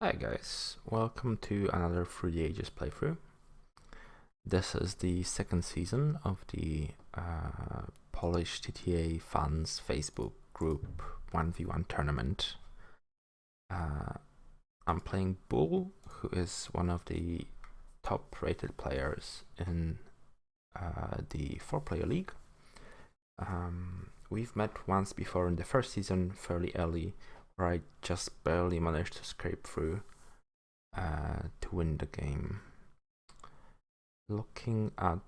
Hi guys, welcome to another Through the Ages playthrough. This is the second season of the Polish TTA fans Facebook group 1v1 tournament. I'm playing Bool, who is one of the top rated players in the 4-player league. We've met once before in the first season, fairly early, where I just barely managed to scrape through to win the game. Looking at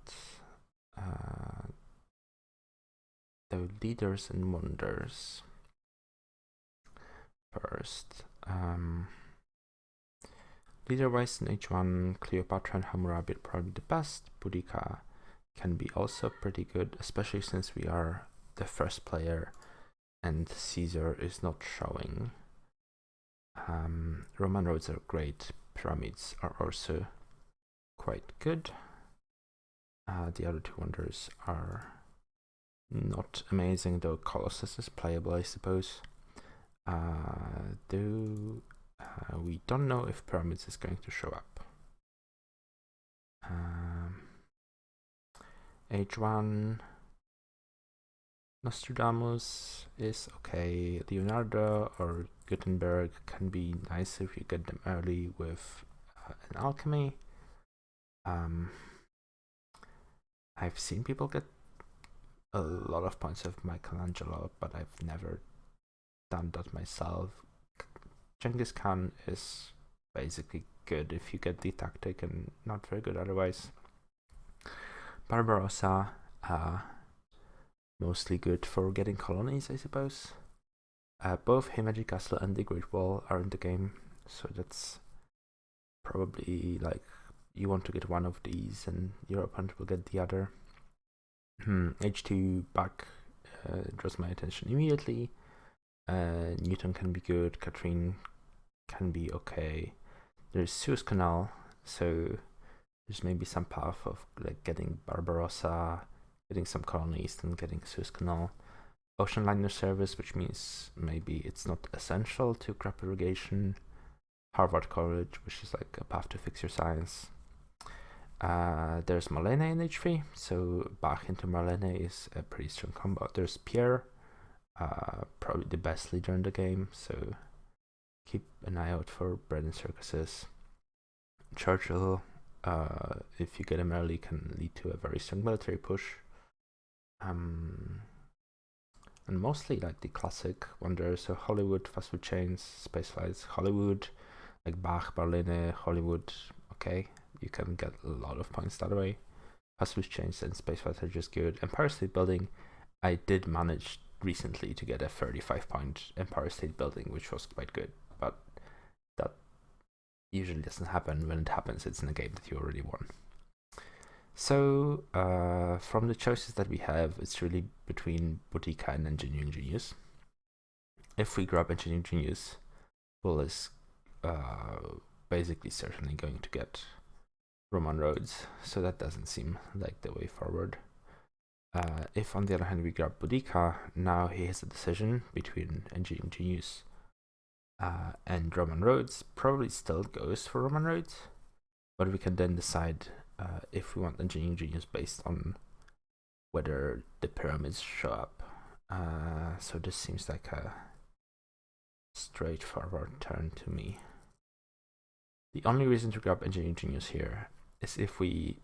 the leaders and wonders first. Leader-wise in H1, Cleopatra and Hammurabi are probably the best. Boudica can be also pretty good, especially since we are the first player and Caesar is not showing. Roman roads are great. Pyramids are also quite good. The other two wonders are not amazing, though Colossus is playable, I suppose. We don't know if Pyramids is going to show up. H1, Nostradamus is okay. Leonardo or Gutenberg can be nice if you get them early with an alchemy. I've seen people get a lot of points of Michelangelo, but I've never done that myself. Genghis Khan is basically good if you get the tactic and not very good otherwise. Barbarossa, mostly good for getting colonies, I suppose. Both Magic Castle and the Great Wall are in the game, so that's probably like you want to get one of these and your opponent will get the other. H2 back draws my attention immediately. Newton can be good, Catherine can be okay. There's Suez Canal, so there's maybe some path of like getting Barbarossa, getting some colonies, and getting Suez Canal. Ocean liner service, which means maybe it's not essential to grab irrigation. Harvard College, which is like a path to fix your science. There's Marlene in H3, so Bach into Marlene is a pretty strong combo. There's Pierre, probably the best leader in the game, so keep an eye out for bread and circuses. Churchill, if you get him early, can lead to a very strong military push. And mostly like the classic wonders, so Hollywood, fast food chains, space flights, Hollywood, like Bach, Marlene, Hollywood, okay, you can get a lot of points that way. Fast food chains and space flights are just good. Empire State Building, I did manage recently to get a 35-point Empire State Building, which was quite good, but that usually doesn't happen. When it happens, it's in a game that you already won. So from the choices that we have, it's really between Boudica and Engineering Genius. If we grab Engineering Genius, Bull is basically certainly going to get Roman roads, so that doesn't seem like the way forward. If on the other hand we grab Boudica, now he has a decision between Engineering Genius and Roman roads. Probably still goes for Roman roads, but we can then decide if we want Engineering Genius based on whether the pyramids show up. So this seems like a straightforward turn to me. The only reason to grab Engineering Genius here is if we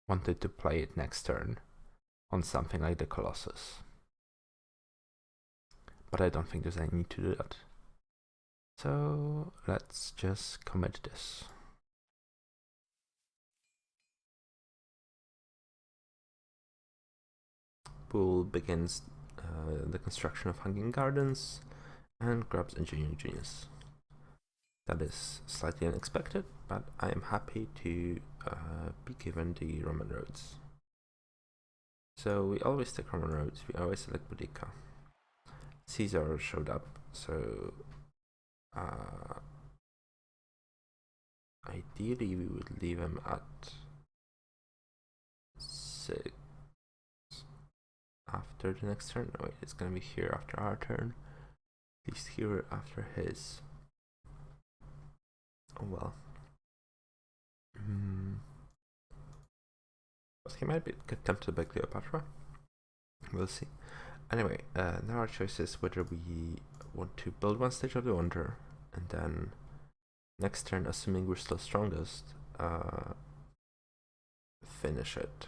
wanted to play it next turn on something like the Colossus. But I don't think there's any need to do that. So let's just commit this. Bool begins the construction of Hanging Gardens and grabs Engineering Genius. That is slightly unexpected, but I am happy to be given the Roman roads. So we always take Roman roads, we always select Boudica. Caesar showed up, so ideally we would leave him at 6 after the next turn. No, wait, it's gonna be here after our turn. At least here after his. Oh well. But he might get tempted by Cleopatra. We'll see. Anyway, now our choice is whether we want to build one stage of the wonder, and then next turn, assuming we're still strongest, finish it.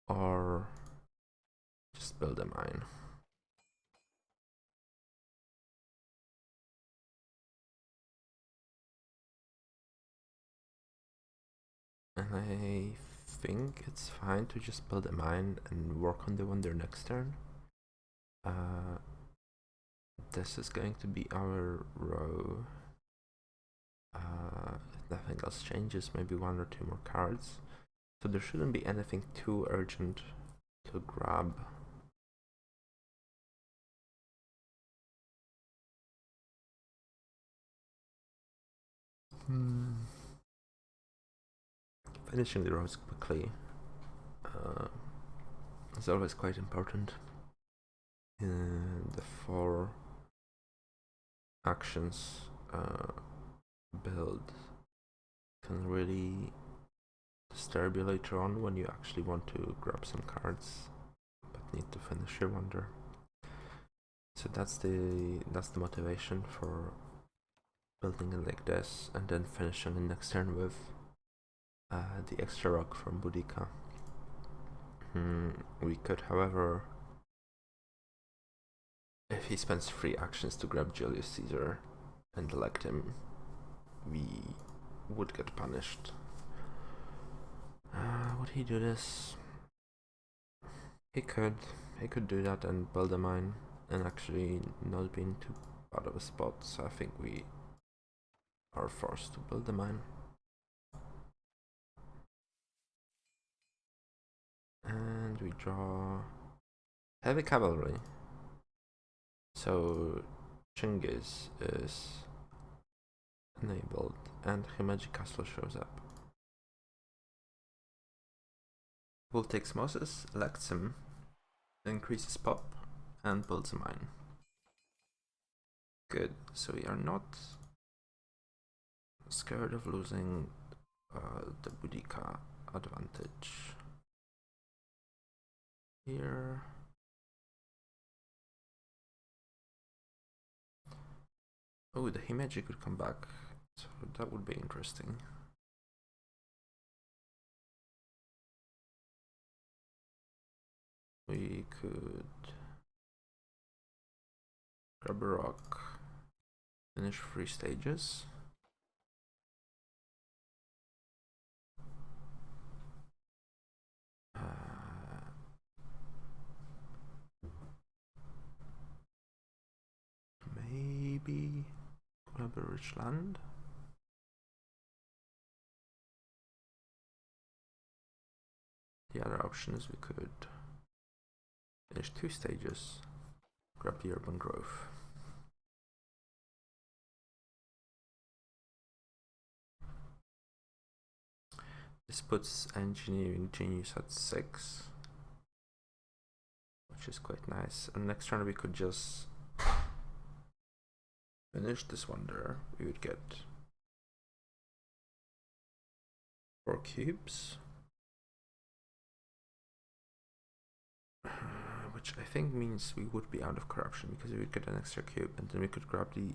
Or just build a mine. And I think it's fine to just build a mine and work on the wonder next turn. This is going to be our row. If nothing else changes, maybe one or two more cards. So there shouldn't be anything too urgent to grab. Finishing the rows quickly is always quite important. The 4 actions build can really disturb you later on when you actually want to grab some cards but need to finish your wonder. So that's the motivation for building it like this, and then finishing the next turn with the extra rock from Boudica. We could, however, if he spends 3 actions to grab Julius Caesar and elect him, we would get punished. Would he do this? He could do that and build a mine and actually not be in too bad of a spot, so I think we are forced to build a mine. And we draw heavy cavalry. So Chinggis is enabled and Himeji Castle shows up. Bool takes Moses, elects him, increases pop, and builds a mine. Good, so we are not scared of losing the Boudica advantage. Here. Oh, the Himeji could come back, so that would be interesting. We could grab a rock, finish 3 stages. Maybe grab a rich land. The other option is we could finish 2 stages, grab the urban growth. This puts engineering genius at 6, which is quite nice. And next turn we could just finish this wonder. We would get 4 cubes, which I think means we would be out of corruption because we would get an extra cube, and then we could grab the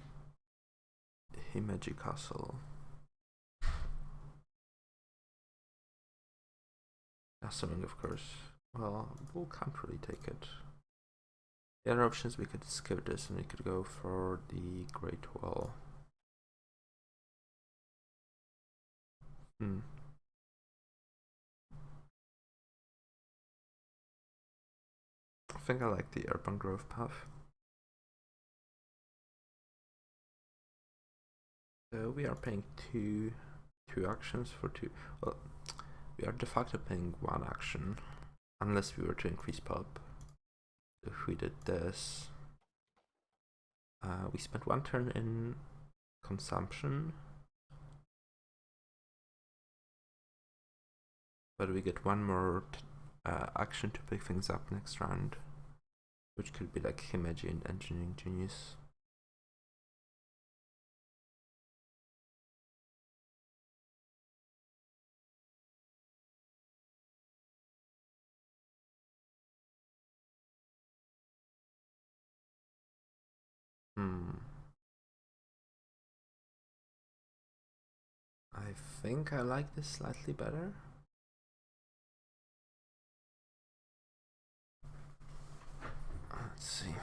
Himeji Castle. Assuming, of course. Well, Bool can't really take it. The other options, we could skip this and we could go for the Great Wall. I think I like the urban growth path. So we are paying two actions for 2. Well, we are de facto paying 1 action, unless we were to increase pop. If we did this, we spent 1 turn in consumption, but we get 1 more action to pick things up next round, which could be like Himeji and Engineering Genius. I think I like this slightly better. Let's see.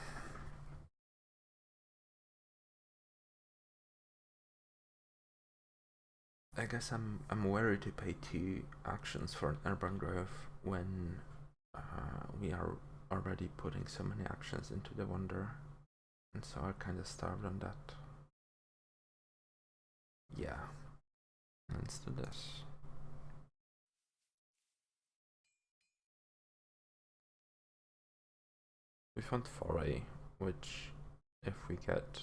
I guess I'm wary to pay 2 actions for an urban growth when we are already putting so many actions into the wonder, and so I kind of starved on that. Yeah, let's do this. We found foray, which if we get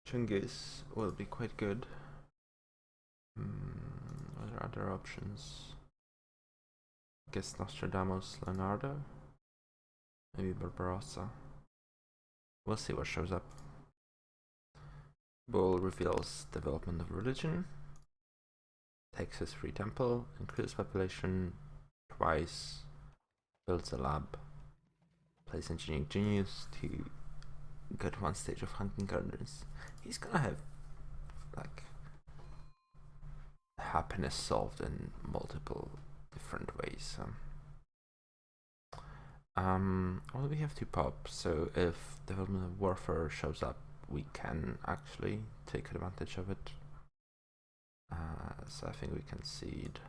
Chungus will be quite good. What are other options? I guess Nostradamus, Leonardo, maybe Barbarossa. We'll see what shows up. Bool reveals development of religion, takes his free temple, increases population twice, builds a lab, plays engineering genius to get 1 stage of hunting gardens. He's gonna have like happiness solved in multiple different ways. Well, we have 2 pop, so if development of warfare shows up, we can actually take advantage of it. So I think we can seed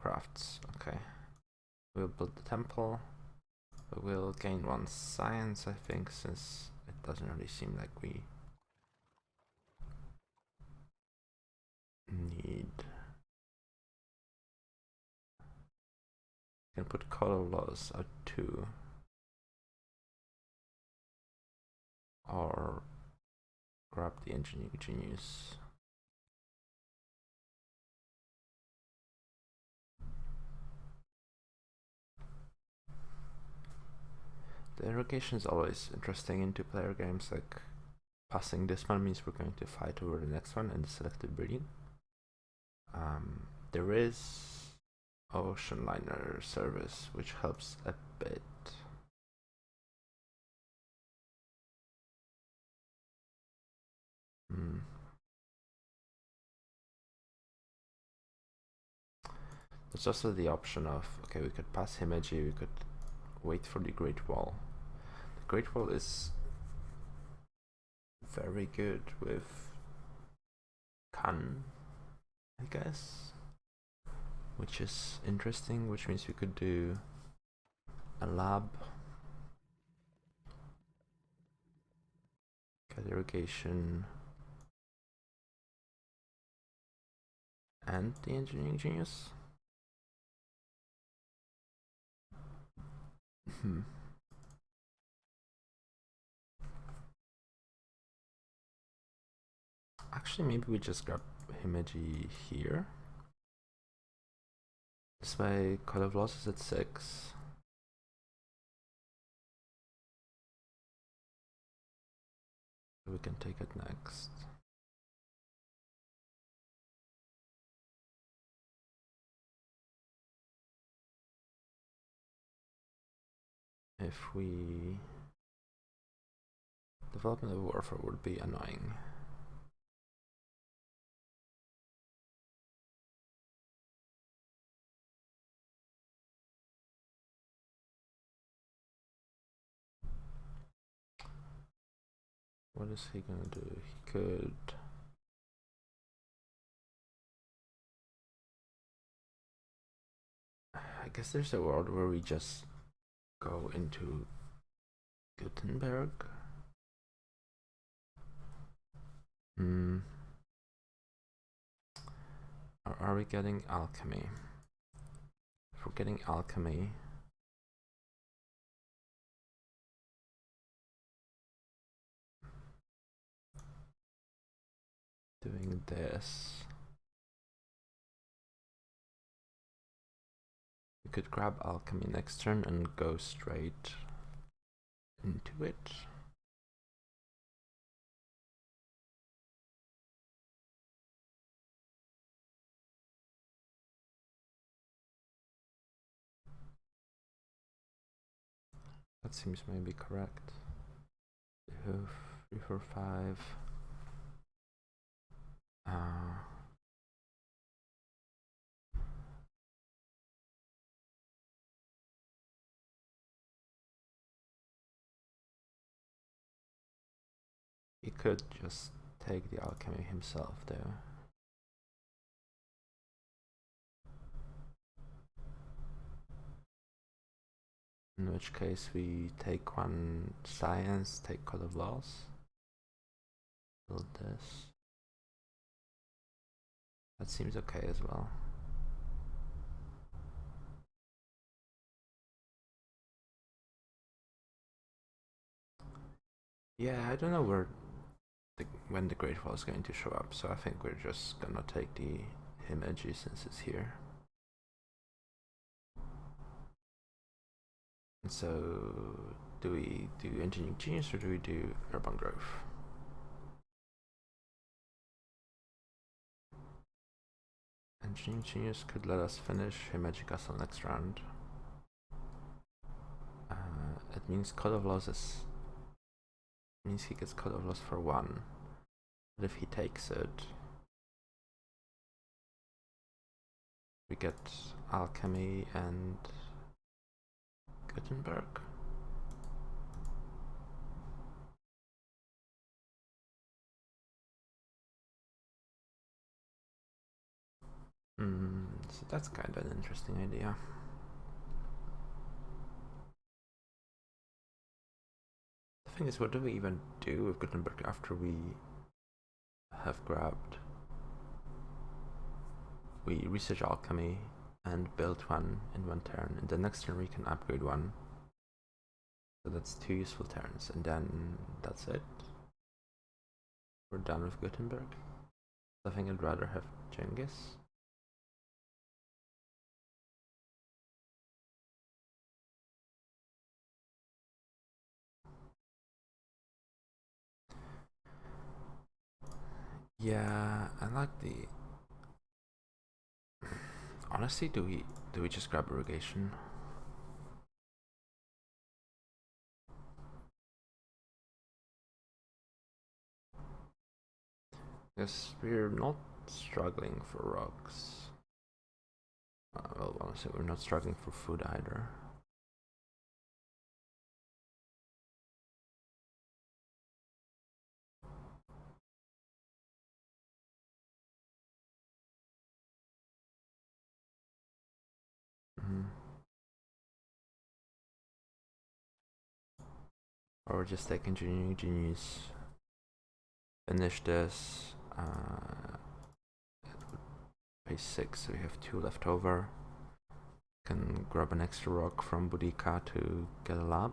crafts. Okay, we'll build the temple. We'll gain 1 science, I think, since it doesn't really seem like we need. Can put color laws at 2, or grab the engineering genius. The irrigation is always interesting in 2-player games, like passing this one means we're going to fight over the next one in the selective breeding. There is ocean liner service, which helps a bit. There's also the option of, okay, we could pass Himeji, we could wait for the Great Wall. The Great Wall is very good with Khan, I guess, which is interesting, which means we could do a lab, get irrigation, and the engineering genius. Actually, maybe we just grab Himeji here. This way, Call of Loss is at 6. We can take it next. If we development of warfare would be annoying. What is he gonna do? He could I guess there's a world where we just go into Gutenberg. Or are we getting alchemy? If we're getting alchemy, doing this, we could grab alchemy next turn and go straight into it. That seems maybe correct. 3, 4, 5. He could just take the alchemy himself, though. In which case we take one science, take Code of Laws, build this. That seems okay as well. Yeah, I don't know when the Great Wall is going to show up, so I think we're just gonna take the Himeji since it's here. And so, do we do Engineering Genius or do we do Urban Growth? Engineering Genius could let us finish Himeji Castle next round. It means Code of Laws means he gets Code of Laws for 1. But if he takes it, we get Alchemy and Gutenberg. So that's kind of an interesting idea. The thing is, what do we even do with Gutenberg after we have grabbed? We research alchemy and build one in 1 turn, and the next turn we can upgrade one. So that's 2 useful turns, and then that's it. We're done with Gutenberg. I think I'd rather have Genghis. Yeah, I like the. Honestly, do we just grab irrigation? Because we're not struggling for rocks. Well, honestly, we're not struggling for food either. Or just take Engineering Genius, finish this. It would pay 6, so we have 2 left over. Can grab an extra rock from Boudica to get a lab.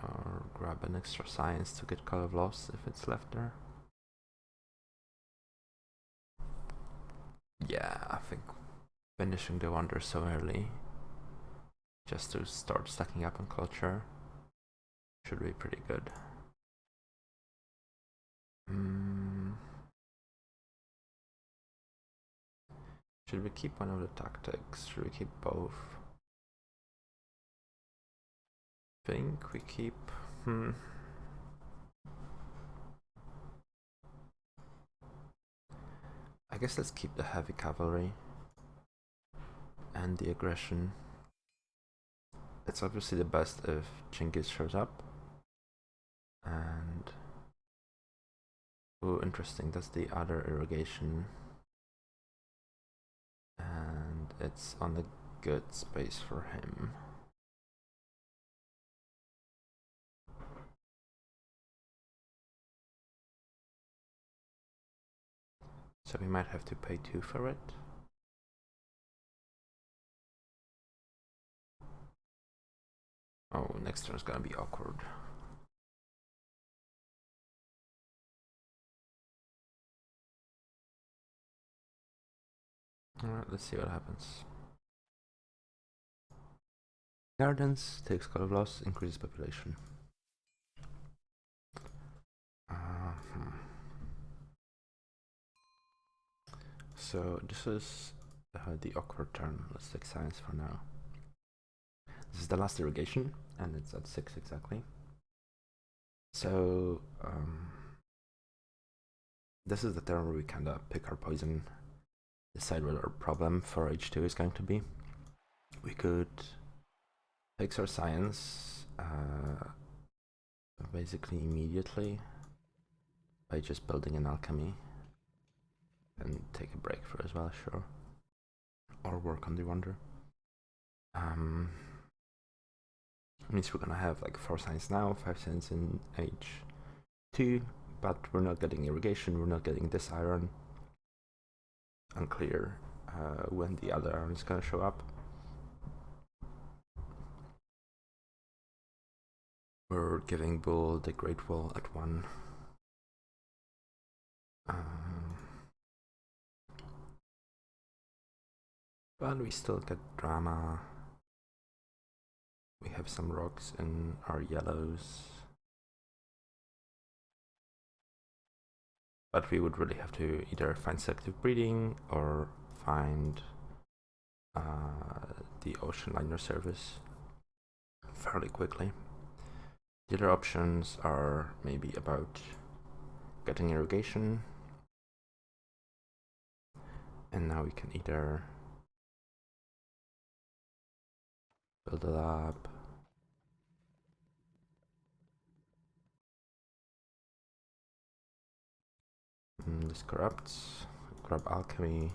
Or grab an extra science to get Call of Loss if it's left there. Yeah, I think finishing the wonder so early, just to start stacking up on culture, should be pretty good. Should we keep one of the tactics? Should we keep both? Think we keep. I guess let's keep the heavy cavalry and the aggression. It's obviously the best if Genghis shows up. And oh, interesting, that's the other irrigation. And it's on the good space for him. So we might have to pay 2 for it. Oh, next turn is gonna be awkward. Alright, let's see what happens. Gardens takes Call of Loss, increases population. So this is the awkward turn. Let's take science for now. This is the last irrigation, and it's at 6 exactly. So this is the turn where we kind of pick our poison, decide what our problem for H2 is going to be. We could fix our science basically immediately by just building an alchemy, and take a break for as well, sure, or work on the wonder. Means we're gonna have like 4 science now, 5 science in H2, but we're not getting irrigation, we're not getting this iron. Unclear when the other iron is gonna show up. We're giving Bool the Great Wall at 1. But we still get drama. We have some rocks in our yellows. But we would really have to either find selective breeding or find the ocean liner service fairly quickly. The other options are maybe about getting irrigation. And now we can either build a lab, this corrupts, grab alchemy,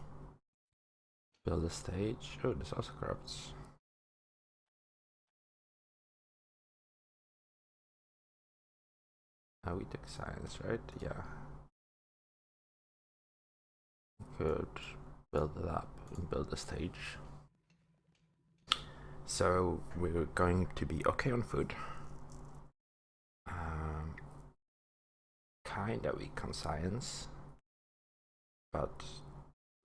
build a stage. Oh, this also corrupts. We took science, right? Yeah. Could build a lab and build a stage. So we're going to be okay on food. Kinda weak on science, but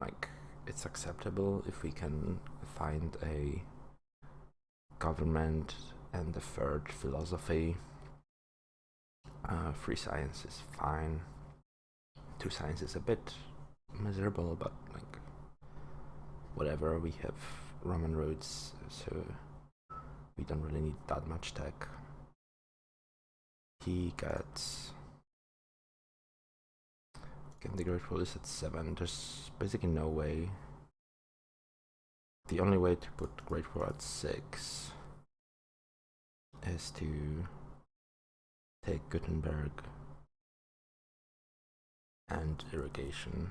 like it's acceptable if we can find a government and the third philosophy. 3 science is fine. 2 science is a bit miserable, but like whatever, we have Roman roads, so we don't really need that much tech. He gets the Great Wall is at 7. There's basically no way. The only way to put Great Wall at 6 is to take Gutenberg and irrigation.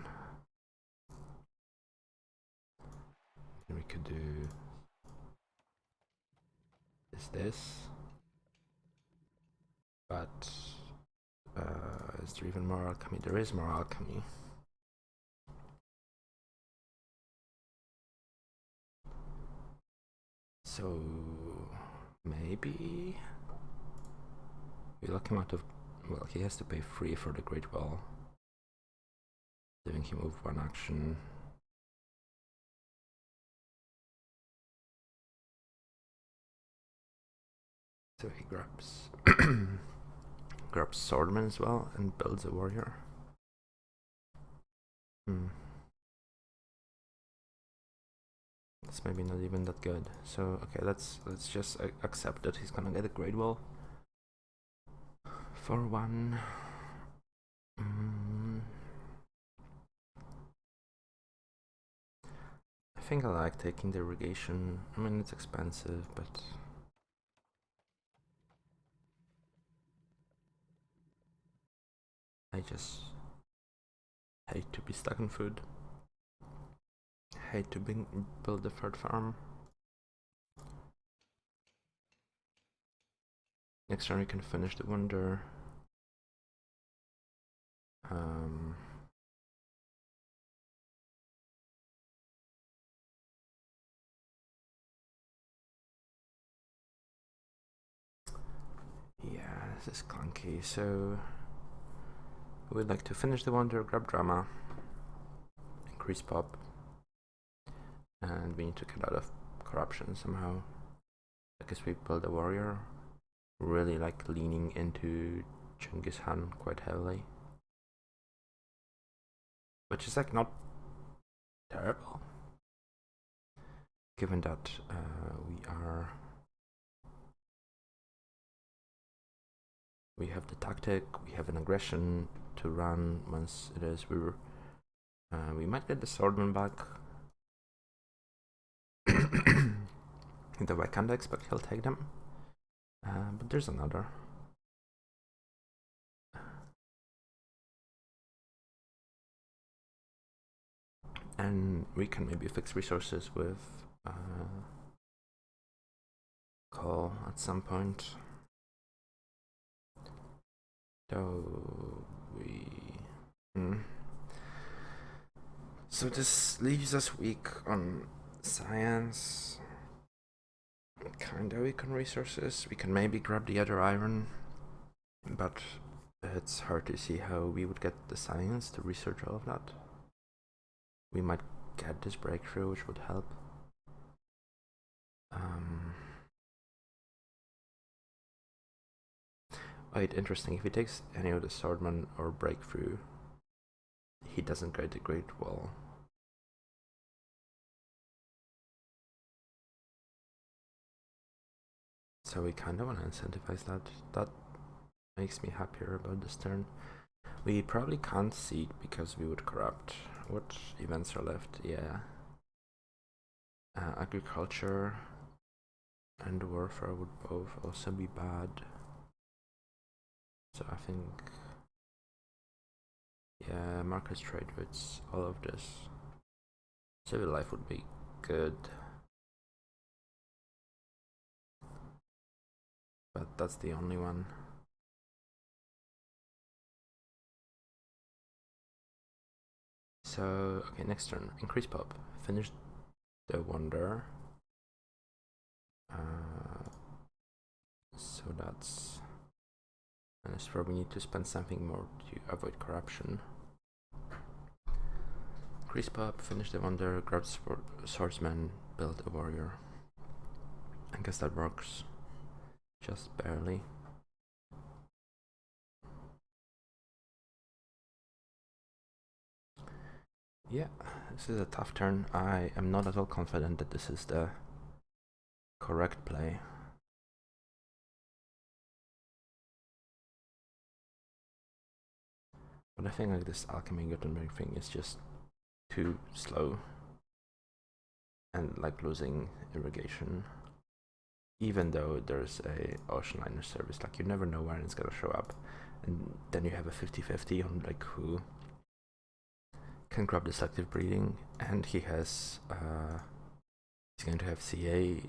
And we could do this, but is there even more alchemy? There is more alchemy. So maybe we lock him out of, well, he has to pay 3 for the Great Wall, leaving him with 1 action. So he grabs grabs Swordman as well and builds a warrior. That's maybe not even that good. So okay, let's just accept that he's gonna get a Great Wall for 1. I think I like taking the irrigation. I mean, it's expensive, but I just hate to be stuck on food. Hate to build the 3rd farm. Next turn we can finish the wonder. Yeah, this is clunky, so we'd like to finish the wonder, grab drama, increase pop, and we need to get out of corruption somehow. I guess we build a warrior, really like leaning into Genghis Khan quite heavily, which is like not terrible, given that we are We have the tactic, we have an aggression to run once it is we might get the swordman back. Though I can't expect he'll take them. But there's another. And we can maybe fix resources with call at some point. Though so this leaves us weak on science, kinda weak on resources. We can maybe grab the other iron, but it's hard to see how we would get the science to research all of that. We might get this breakthrough, which would help. Wait, interesting. If he takes any of the swordman or breakthrough, he doesn't go to Great Wall. So we kind of want to incentivize that. That makes me happier about this turn. We probably can't seed because we would corrupt. What events are left? Yeah. Agriculture and warfare would both also be bad. So I think, yeah, markets, trade routes, all of this. Civil life would be good. But that's the only one. So, okay, next turn. Increase pop. Finish the wonder. So that's... And it's where we need to spend something more to avoid corruption. Increase pop, finish the wonder, grab swordsman, build a warrior. I guess that works. Just barely. Yeah, this is a tough turn. I am not at all confident that this is the correct play. But I think like this alchemy Gutenberg thing is just too slow. And like losing irrigation. Even though there's a ocean liner service, like you never know when it's gonna show up. And then you have a 50-50 on like who can grab the selective breeding, and he has he's going to have CA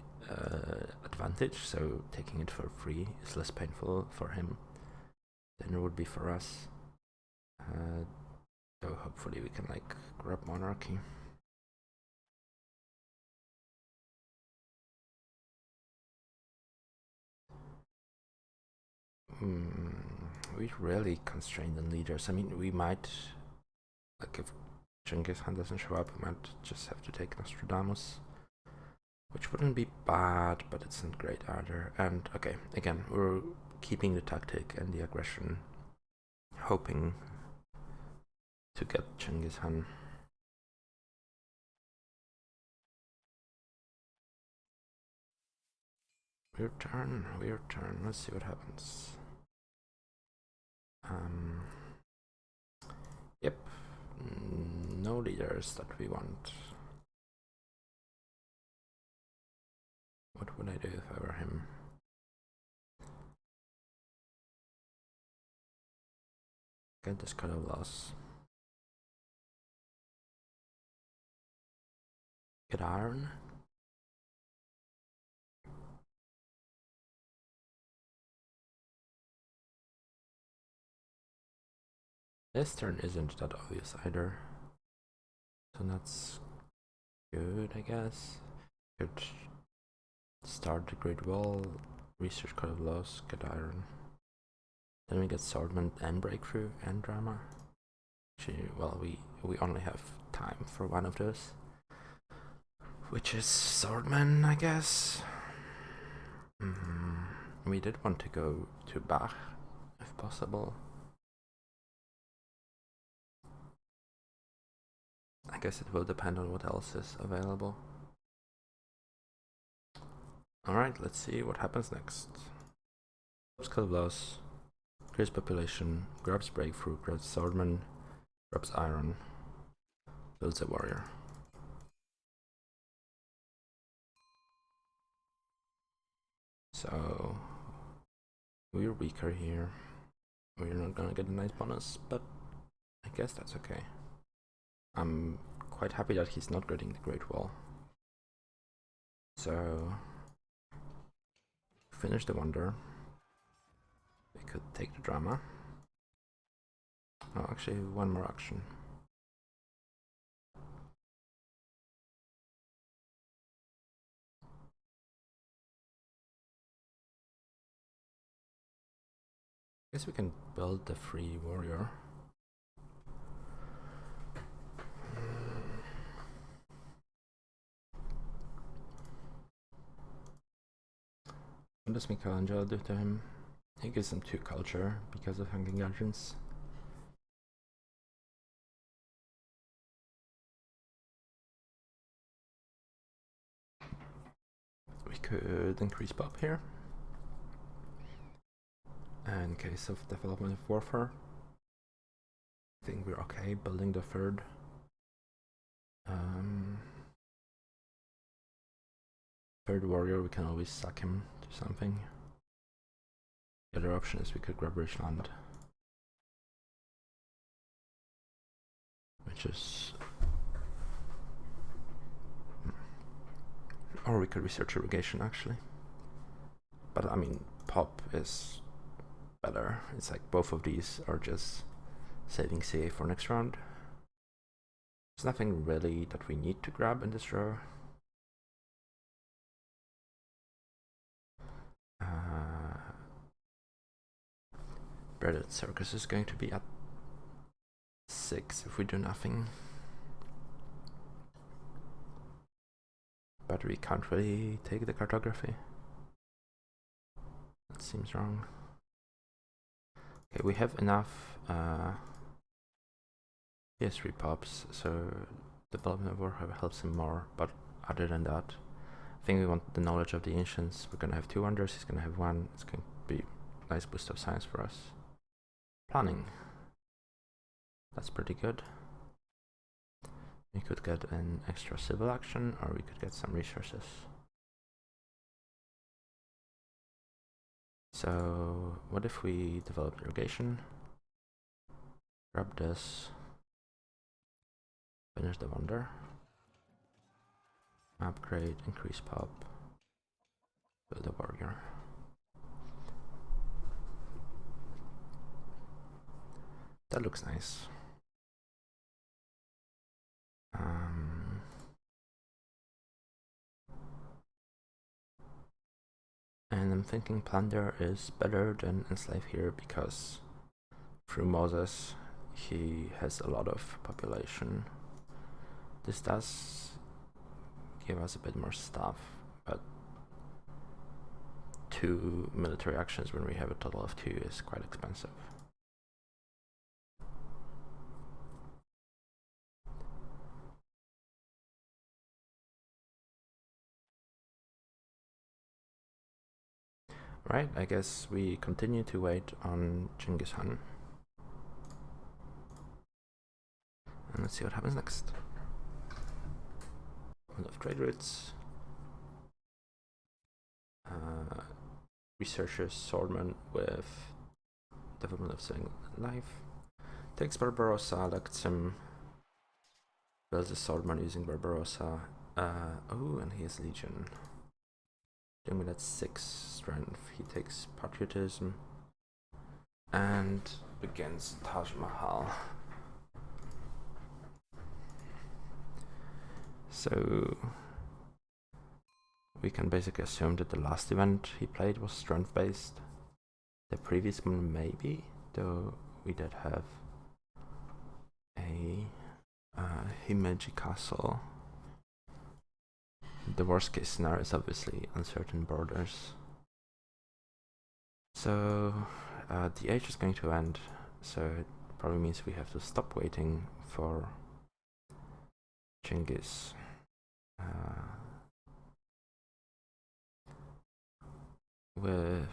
advantage, so taking it for free is less painful for him than it would be for us. So hopefully we can like grab monarchy. We really constrained on leaders. I mean, we might, like if Genghis Khan doesn't show up, we might just have to take Nostradamus, which wouldn't be bad, but it's not great either. And okay, again, we're keeping the tactic and the aggression, hoping to get Genghis Khan. Weird turn. Let's see what happens. Yep, no leaders that we want. What would I do if I were him? Get this kind of loss. Get iron. This turn isn't that obvious either, so that's good, I guess. Could start the Great Wall, research kind of loss, get iron. Then we get swordman and breakthrough and drama. Actually, well, we only have time for one of those, which is swordman, I guess. We did want to go to Bach, if possible. I guess it will depend on what else is available. Alright, let's see what happens next. Skill loss. clears population, grabs breakthrough, grabs swordman, grabs iron, builds a warrior. So we're weaker here. We're not gonna get a nice bonus, but I guess that's okay. I'm quite happy that he's not getting the Great Wall. So finish the wonder. We could take the drama. Oh, actually, one more action. I guess we can build the free warrior. What does Michelangelo do to him? He gives him 2 culture because of Hanging Gardens. We could increase pop here. In case of development of warfare, I think we're okay building the 3rd. Third warrior, we can always sack him to something. The other option is we could grab Richland, which is, or we could research irrigation actually. But I mean, pop is better. It's like both of these are just saving CA for next round. There's nothing really that we need to grab in this row. Breaded Circus is going to be at 6 if we do nothing. But we can't really take the cartography. That seems wrong. Okay, we have enough PS3 pops, so development of Warhammer helps him more, but other than that, I think we want the knowledge of the ancients. We're gonna have 2 wonders, he's gonna have 1. It's going to be a nice boost of science for us. Planning. That's pretty good. We could get an extra civil action, or we could get some resources. So what if we develop irrigation? Grab this. Finish the wonder. Upgrade, increase pop. Build a warrior. That looks nice. And I'm thinking plunder is better than enslave here because through Moses he has a lot of population. This does give us a bit more stuff, but 2 military actions when we have a total of 2 is quite expensive. Right, I guess we continue to wait on Genghis Khan. And let's see what happens next. A lot of trade routes. Researches swordman with development of saving life. Takes Barbarossa, elects him. Builds a swordman using Barbarossa. Oh, and he has Legion. Doing that 6 strength. He takes patriotism and begins Taj Mahal. So we can basically assume that the last event he played was strength based. The previous one maybe, though we did have a Himeji castle. The worst case scenario is obviously uncertain borders. So the age is going to end, so it probably means we have to stop waiting for Genghis. With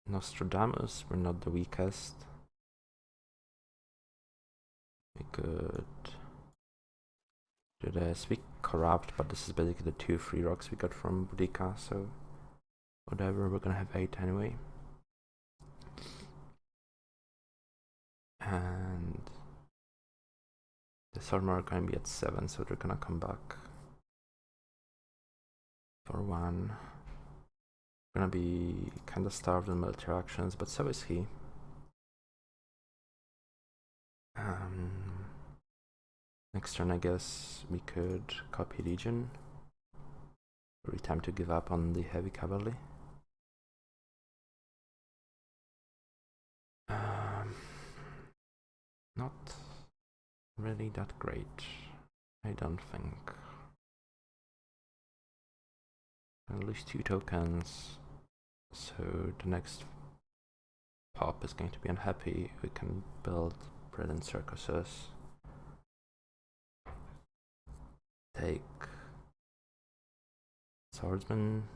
Nostradamus, we're not the weakest. We could do this. We corrupt, but this is basically the 2 free rocks we got from Boudica, so whatever, we're gonna have 8 anyway. And the Sormar are gonna be at 7, so they're gonna come back for 1. We're gonna be kinda starved in military actions, but so is he. Next turn, I guess we could copy Legion. Really time to give up on the heavy cavalry. Not really that great, I don't think. At least 2 tokens, so the next pop is going to be unhappy. We can build bread and circuses. Take swordsman,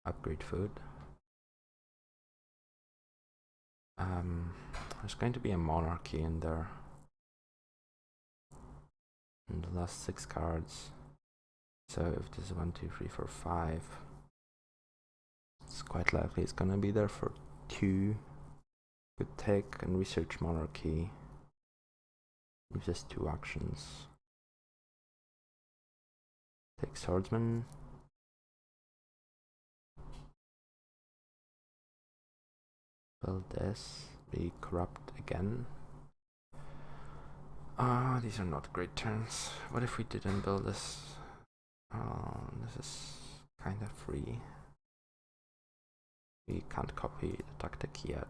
upgrade food. There's going to be a monarchy in there in the last 6 cards. So if this is 1, 2, 3, 4, 5, it's quite likely it's gonna be there for 2. Could take and research monarchy. With just 2 actions. Take swordsman. Build this. Be corrupt again. These are not great turns. What if we didn't build this? This is kind of free. We can't copy the tactic yet.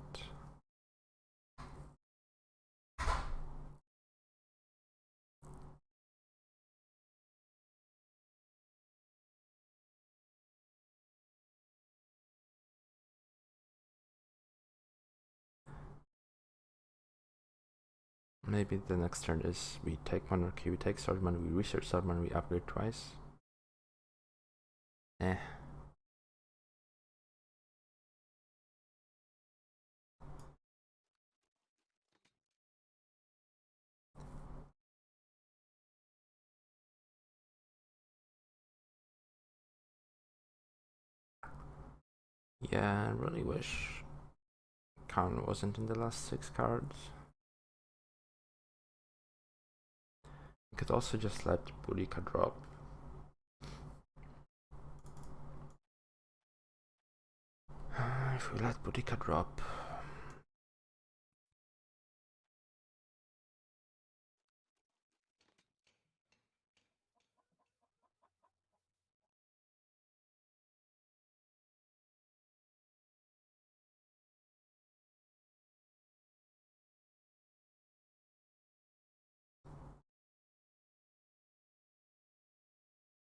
Maybe the next turn is we take monarchy, we take swordsman, we research swordsman, we upgrade twice. Yeah, I really wish Khan wasn't in the last 6 cards. We could also just let Boudica drop. If we let Boudica drop,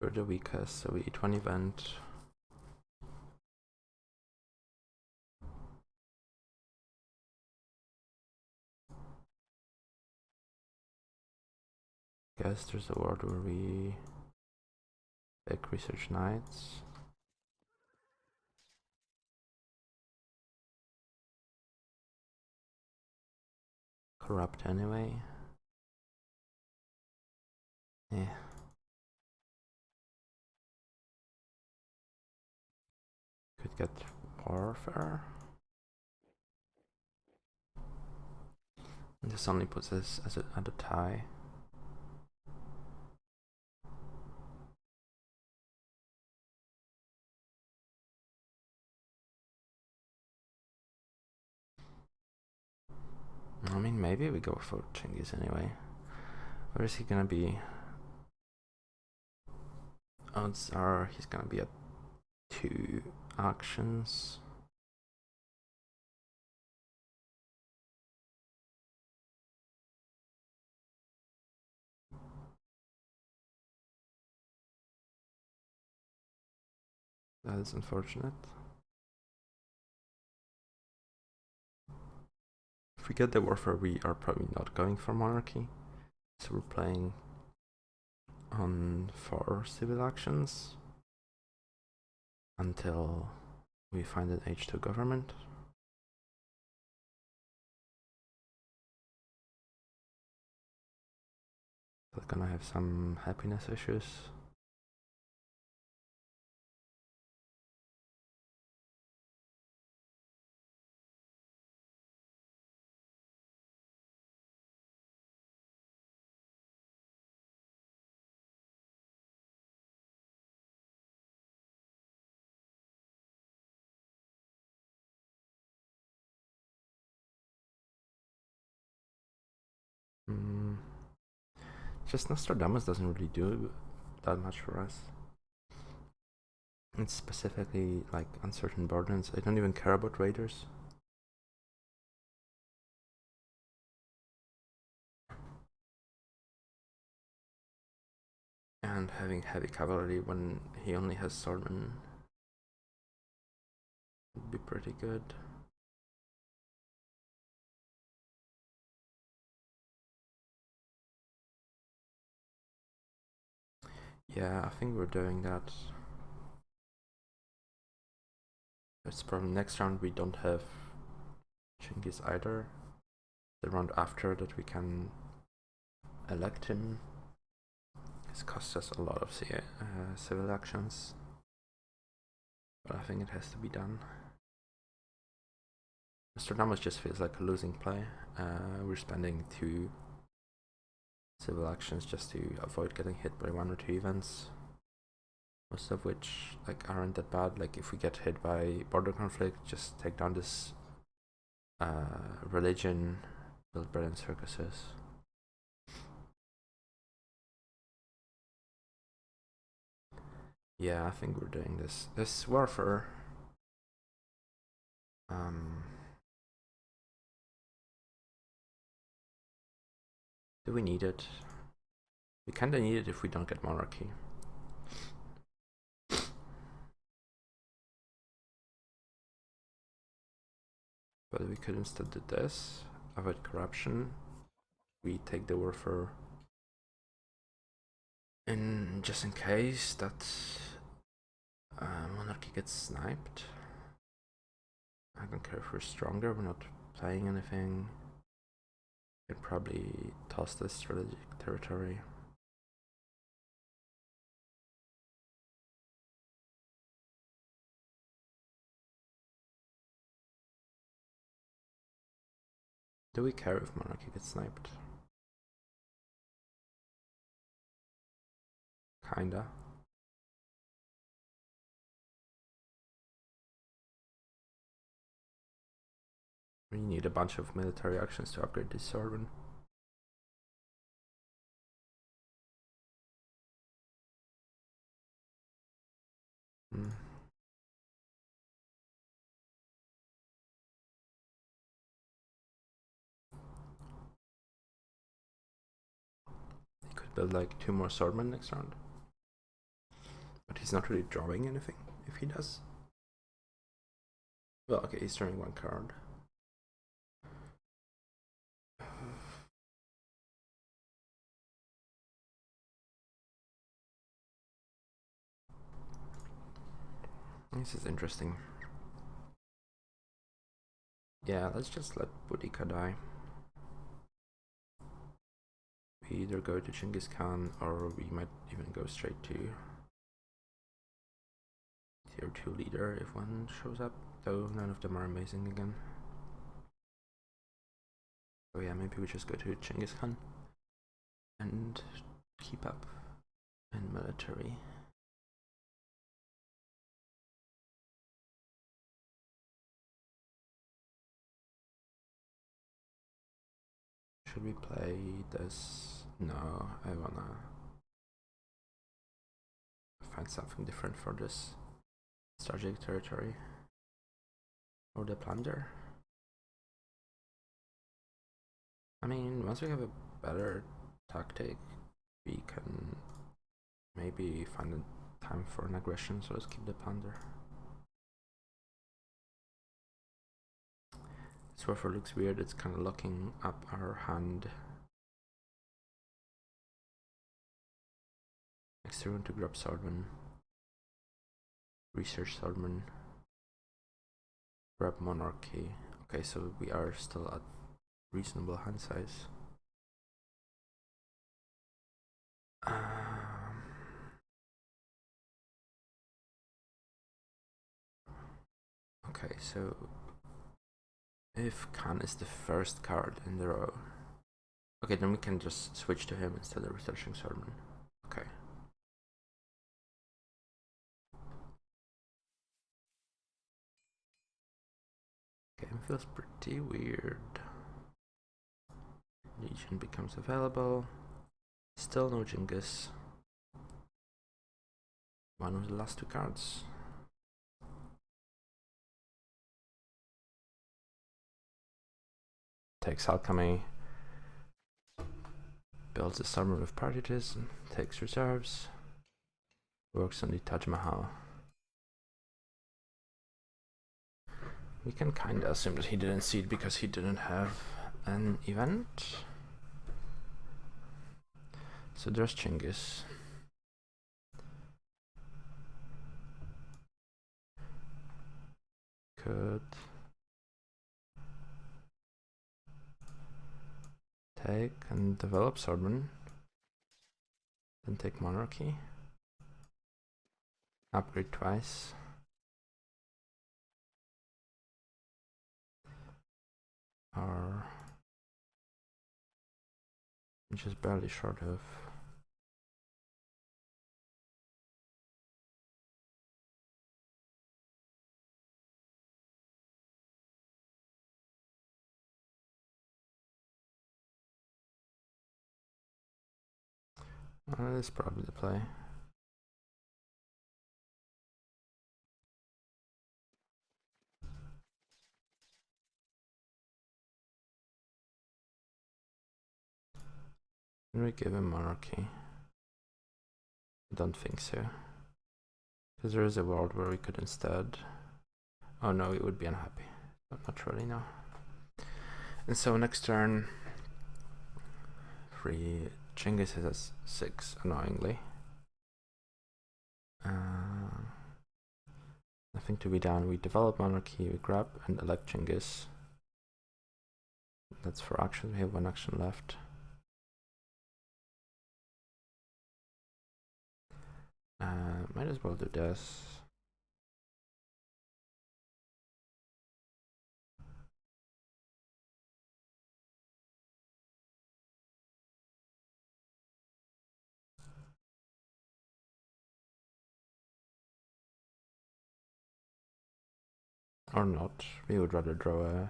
we're the weakest, so we eat 1 event. Guess there's a world where we pick research knights. Corrupt anyway. Yeah. Could get warfare. And this only puts us at a tie. I mean, maybe we go for Chinggis anyway. Where is he gonna be? Odds are he's gonna be at 2 actions. That is unfortunate. If we get the warfare, we are probably not going for monarchy. So we're playing on 4 civil actions until we find an H2 government. They're gonna have some happiness issues. Just Nostradamus doesn't really do that much for us. It's specifically like uncertain burdens. I don't even care about raiders. And having heavy cavalry when he only has swordmen would be pretty good. Yeah, I think we're doing that. It's probably next round we don't have Genghis either. The round after that we can elect him. It's cost us a lot of civil actions, but I think it has to be done. Nostradamus just feels like a losing play. We're spending 2 civil actions just to avoid getting hit by 1 or 2 events, most of which like aren't that bad. Like if we get hit by border conflict, just take down this religion, build bread and circuses. Yeah, I think we're doing this. This warfare. Do we need it? We kinda need it if we don't get monarchy. But we could instead do this, avoid corruption. We take the warfare and just in case that monarchy gets sniped. I don't care if we're stronger, we're not playing anything. Can probably toss this strategic territory. Do we care if monarchy gets sniped? Kinda. We need a bunch of military actions to upgrade this sovereign. He could build like 2 more swordmen next round. But he's not really drawing anything if he does. Well, okay, he's drawing 1 card. This is interesting. Yeah, let's just let Boudica die. We either go to Genghis Khan or we might even go straight to tier 2 leader if one shows up, though none of them are amazing again. So yeah, maybe we just go to Genghis Khan and keep up in military. Should we play this? No, I wanna find something different for this strategic territory. Or the plunder. I mean, once we have a better tactic, we can maybe find a time for an aggression, so let's keep the plunder. This warfare looks weird, it's kind of locking up our hand. Next turn to grab swordman. Research swordman. grab monarchy. Okay, so we are still at reasonable hand size. Okay, so if Khan is the first card in the row, okay, then we can just switch to him instead of researching Swordman. Okay. Game feels pretty weird. Legion becomes available. Still no Genghis. One of the last two cards. Takes alchemy. Builds a summer with partages. Takes reserves. Works on the Taj Mahal. We can kinda assume that he didn't see it because he didn't have an event. So there's Genghis. Could take and develop Swordman. Then take monarchy. Upgrade twice. Or just barely short of. That's probably the play. Can we give him monarchy? I don't think so. Because there is a world where we could instead. Oh no, we would be unhappy. But not really, no. And so next turn, free Genghis has 6, annoyingly. Nothing to be done. We develop monarchy, we grab and elect Genghis. That's for action. We have 1 action left. Might as well do this. Or not. We would rather draw a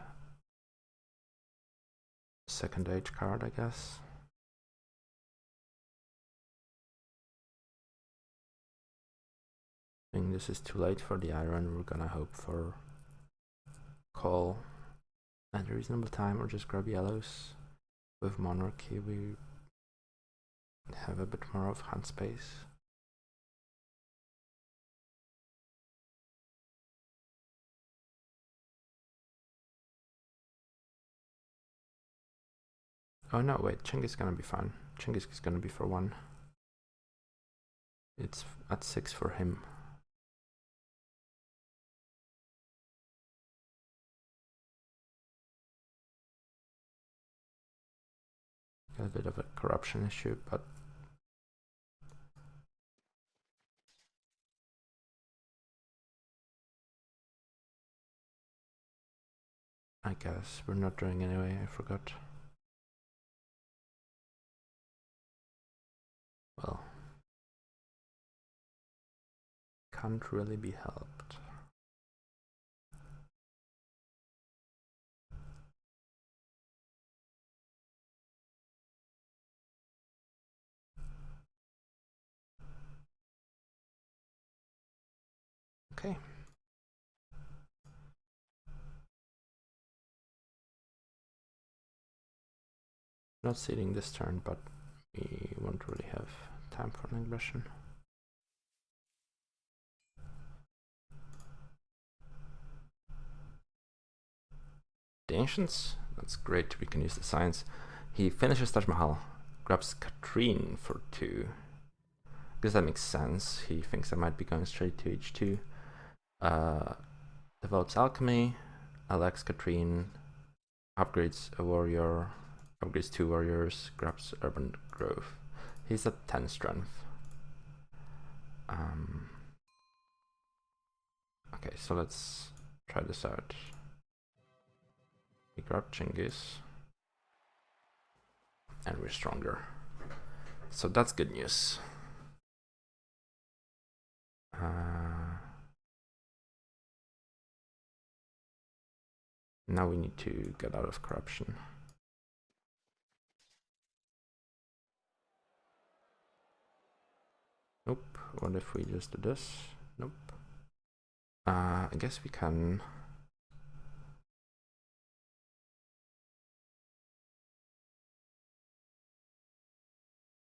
second age card, I guess. I think this is too late for the iron. We're gonna hope for call at a reasonable time or just grab yellows. With monarchy we have a bit more of hand space. Oh no, wait, Genghis is gonna be fine. Genghis is gonna be for 1. It's at 6 for him. Got a bit of a corruption issue, but I guess we're not drawing anyway, I forgot. Well, can't really be helped. Okay. Not seeding this turn, but we won't really have time for an aggression. The Ancients, that's great, we can use the science. He finishes Taj Mahal, grabs Katrine for 2. Because that makes sense, he thinks I might be going straight to H2. Develops Alchemy, Alex Katrine upgrades a warrior, upgrades 2 warriors, grabs Urban Grove. He's at 10 strength. Okay, so let's try this out. We grab Genghis, and we're stronger. So that's good news. Now we need to get out of corruption. Nope. What if we just do this? Nope. I guess we can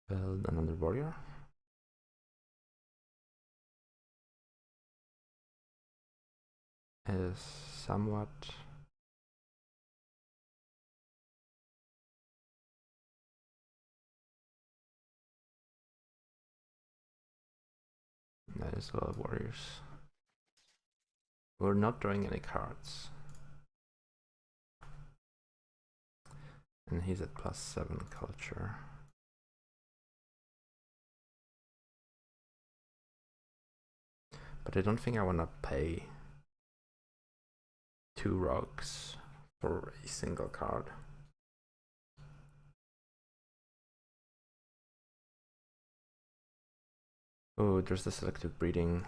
build another warrior. Is somewhat that is a lot of warriors. We're not drawing any cards. And he's at +7 culture. But I don't think I want to pay 2 rocks for a single card. Oh, there's the selective breeding.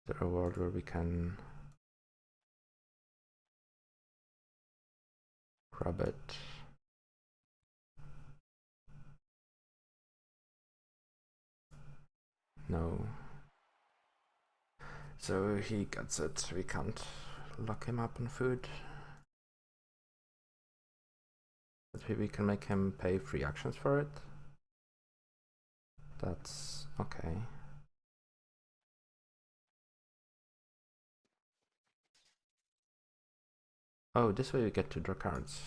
The reward where we can grab it. No. So he gets it. We can't lock him up on food. But maybe we can make him pay 3 actions for it. That's okay. Oh, this way we get to draw cards.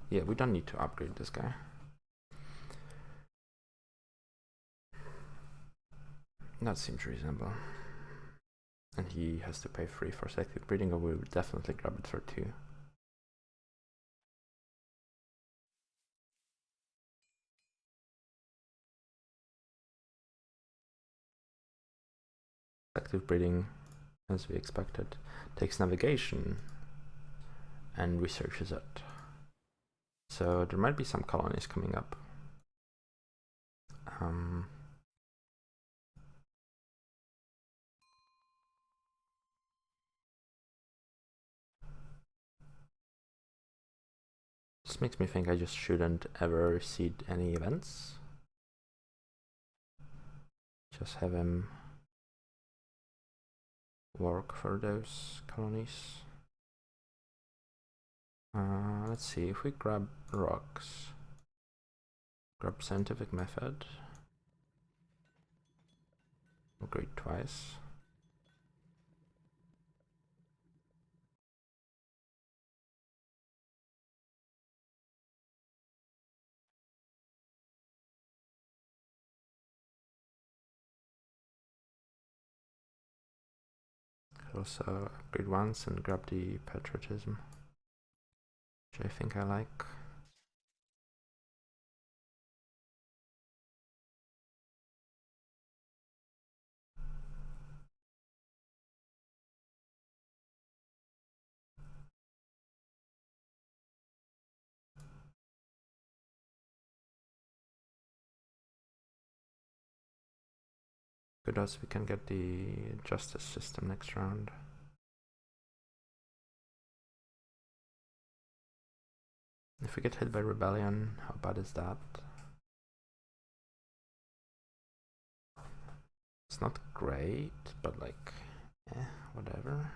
Yeah, we don't need to upgrade this guy. That seems reasonable. And he has to pay 3 for selective breeding, or we will definitely grab it for 2. Selective breeding, as we expected, takes navigation and researches it. So there might be some colonies coming up. This makes me think I just shouldn't ever seed any events. Just have him work for those colonies. Let's see, if we grab rocks, grab scientific method, upgrade twice. Also upgrade once and grab the patriotism, which I think I like. Good odds we can get the justice system next round. If we get hit by rebellion, how bad is that? It's not great, but like, whatever.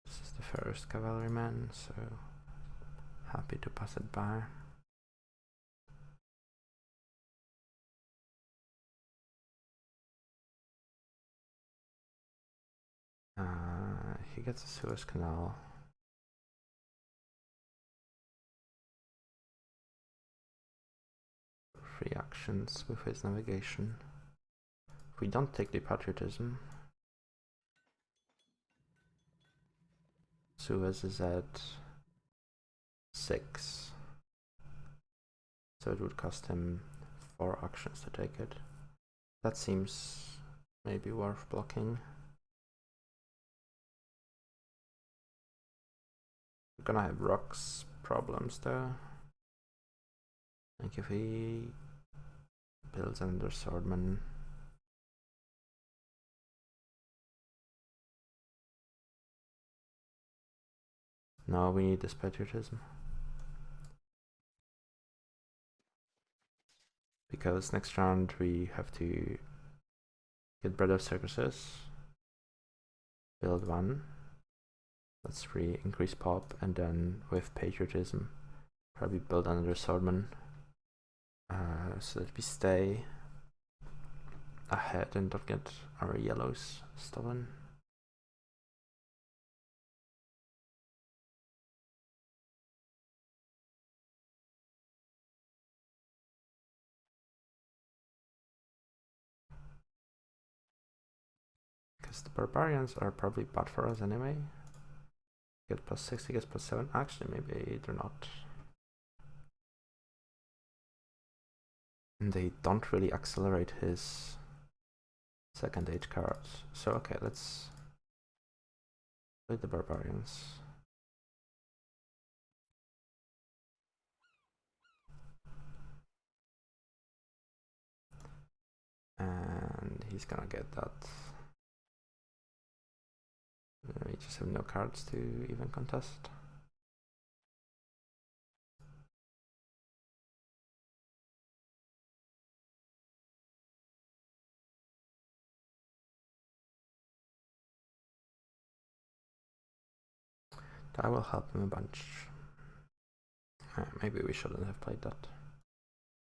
This is the first cavalryman, so happy to pass it by. He gets a Suez Canal. Free actions with his navigation. If we don't take the patriotism, Suez is at 6. So it would cost him 4 actions to take it. That seems maybe worth blocking. We're gonna have rocks problems though. Like if he builds another swordman. No, we need this patriotism. Because next round we have to get rid of circuses, build one, that's 3, increase pop, and then with patriotism probably build another swordman, so that we stay ahead and don't get our yellows stolen. Because the barbarians are probably bad for us anyway. Get +6, he gets +7. Actually, maybe they're not. And they don't really accelerate his second age cards. So okay, let's play the barbarians. And he's gonna get that. We just have no cards to even contest. That will help him a bunch. Maybe we shouldn't have played that.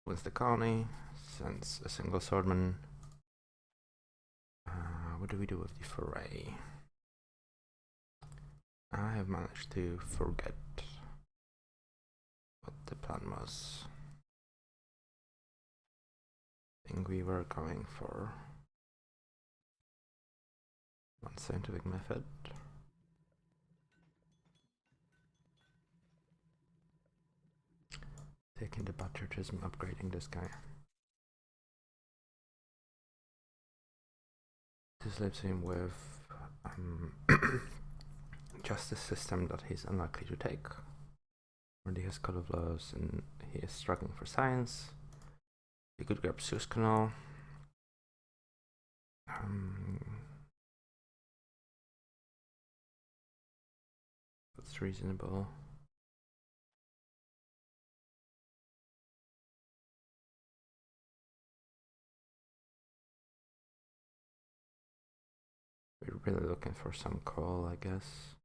Wins the colony, sends a single swordman. What do we do with the foray? I have managed to forget what the plan was. I think we were going for one scientific method. Taking the patriotism, upgrading this guy. This leaves him with justice system that he's unlikely to take. Already has Code of Laws and he is struggling for science. He could grab Suez Canal. That's reasonable. We're really looking for some call, I guess.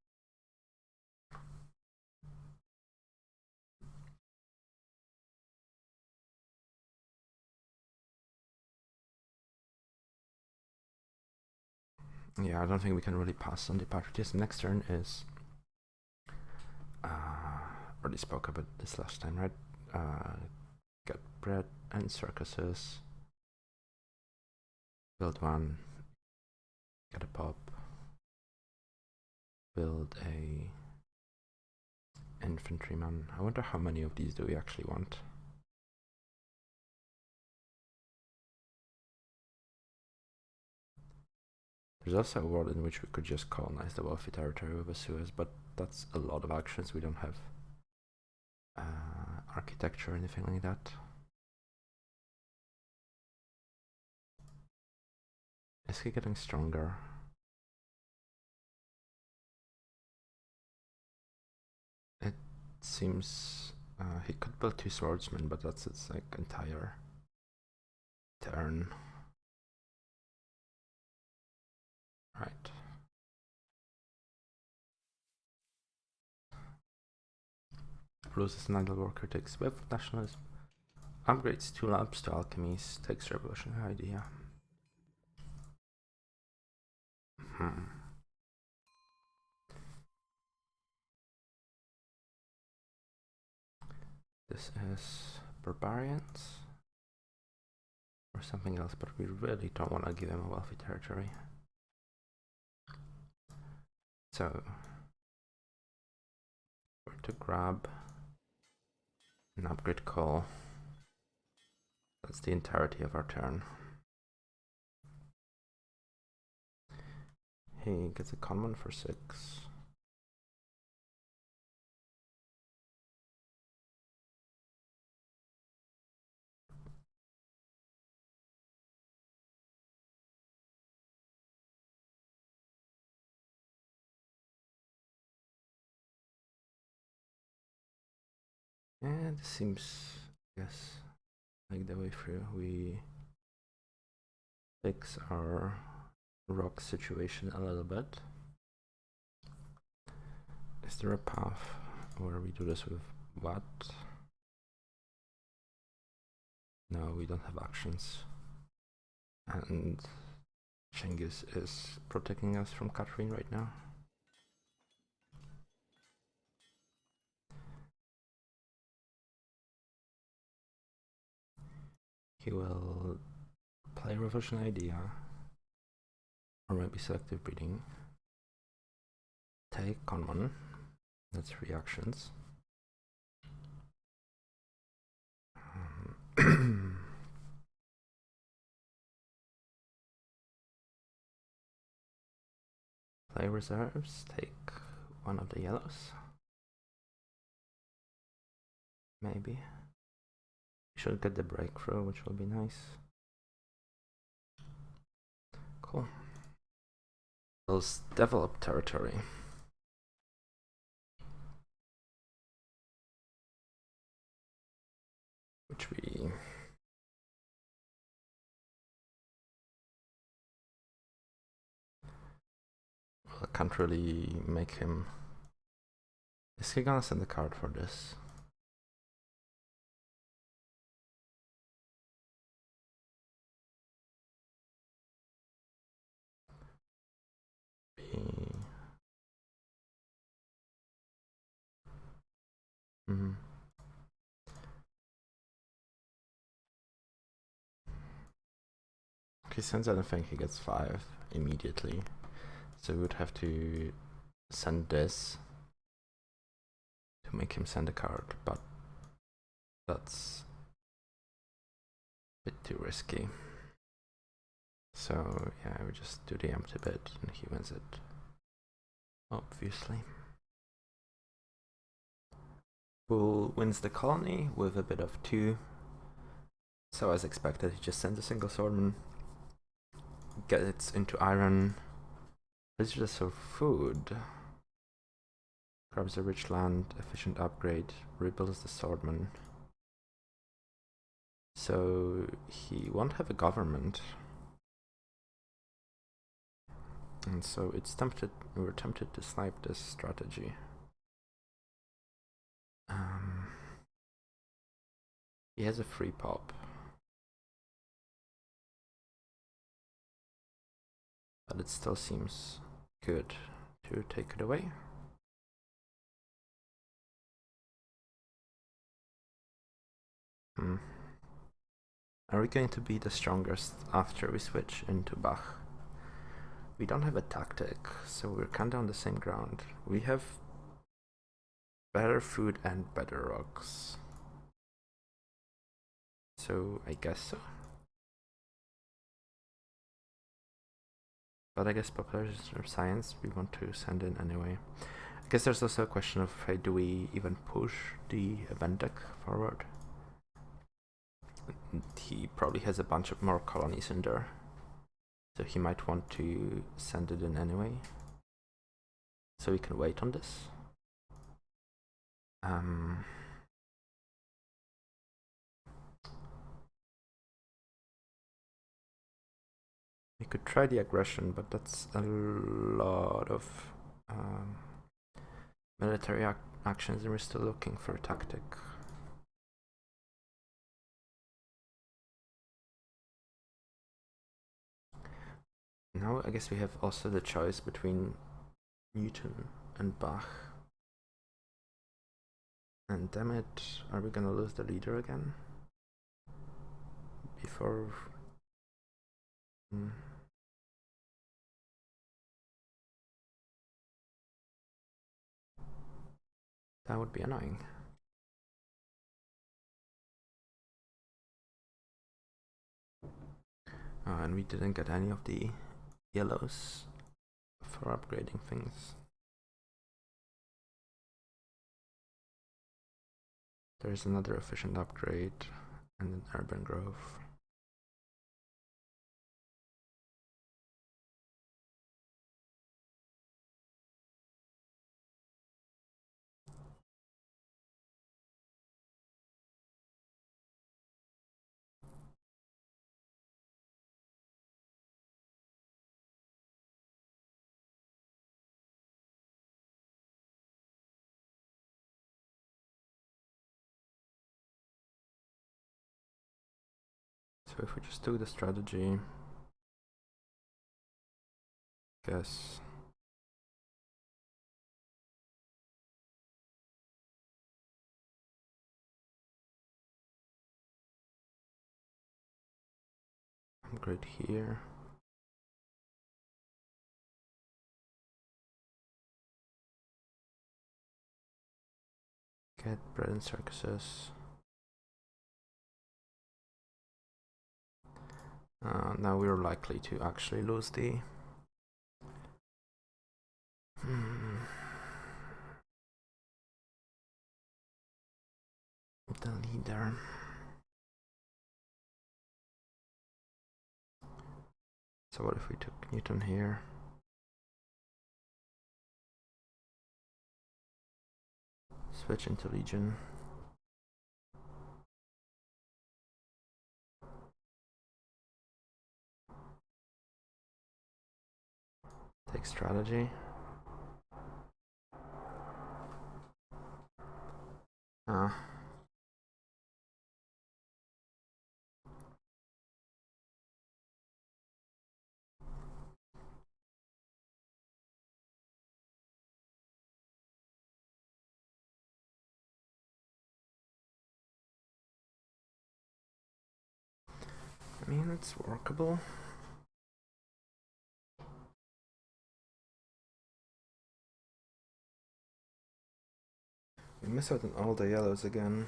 Yeah, I don't think we can really pass on the patriotism. Next turn is already spoke about this last time, right? Get bread and circuses. Build one. Get a pop. Build a infantryman. I wonder how many of these do we actually want. There's also a world in which we could just colonize the wealthy territory with a Suez, but that's a lot of actions. We don't have architecture or anything like that. Is he getting stronger? It seems he could build 2 swordsmen, but that's its like entire turn. Right. Loses an idle worker, takes web of nationalism. Upgrades 2 labs to alchemies, takes revolutionary idea. This is barbarians or something else, but we really don't want to give him a wealthy territory. So to grab an upgrade call. That's the entirety of our turn. He gets a common for 6. And this seems, yes, like the way through. We fix our rock situation a little bit. Is there a path where we do this with what? No, we don't have actions. And Cengiz is protecting us from Catherine right now. He will play Revolution Idea, or maybe Selective Breeding. Take Conman, that's 3 actions. Play reserves, take one of the yellows. Maybe. We should get the breakthrough, which will be nice. Cool. Let's develop territory. Which we... Well, I can't really make him... Is he gonna send a card for this? Okay, since I don't think he gets 5 immediately, so we would have to send this to make him send a card, but that's a bit too risky. So yeah, we just do the empty bit and he wins it, obviously. Bool wins the colony with a bit of 2. So as expected, he just sends a single swordman, gets into iron, it's just for food. Grabs a rich land, efficient upgrade, rebuilds the swordman. So he won't have a government. And so we're tempted to snipe this strategy. He has a free pop. But it still seems good to take it away. Are we going to be the strongest after we switch into Bach? We don't have a tactic, so we're kinda on the same ground. We have better food and better rocks. So I guess so. But I guess population of science we want to send in anyway. I guess there's also a question of, hey, do we even push the event deck forward? He probably has a bunch of more colonies in there, so he might want to send it in anyway. So we can wait on this. We could try the aggression, but that's a lot of military actions, and we're still looking for a tactic. Now I guess we have also the choice between Newton and Bach. And damn it, are we gonna lose the leader again? Before... That would be annoying. And we didn't get any of the yellows for upgrading things. There's another efficient upgrade and an urban growth. So if we just do the strategy, guess upgrade here. Get bread and circuses. Now we're likely to actually lose the leader. So what if we took Newton here? Switch into Legion. Take strategy. I mean, it's workable. We miss out on all the yellows again.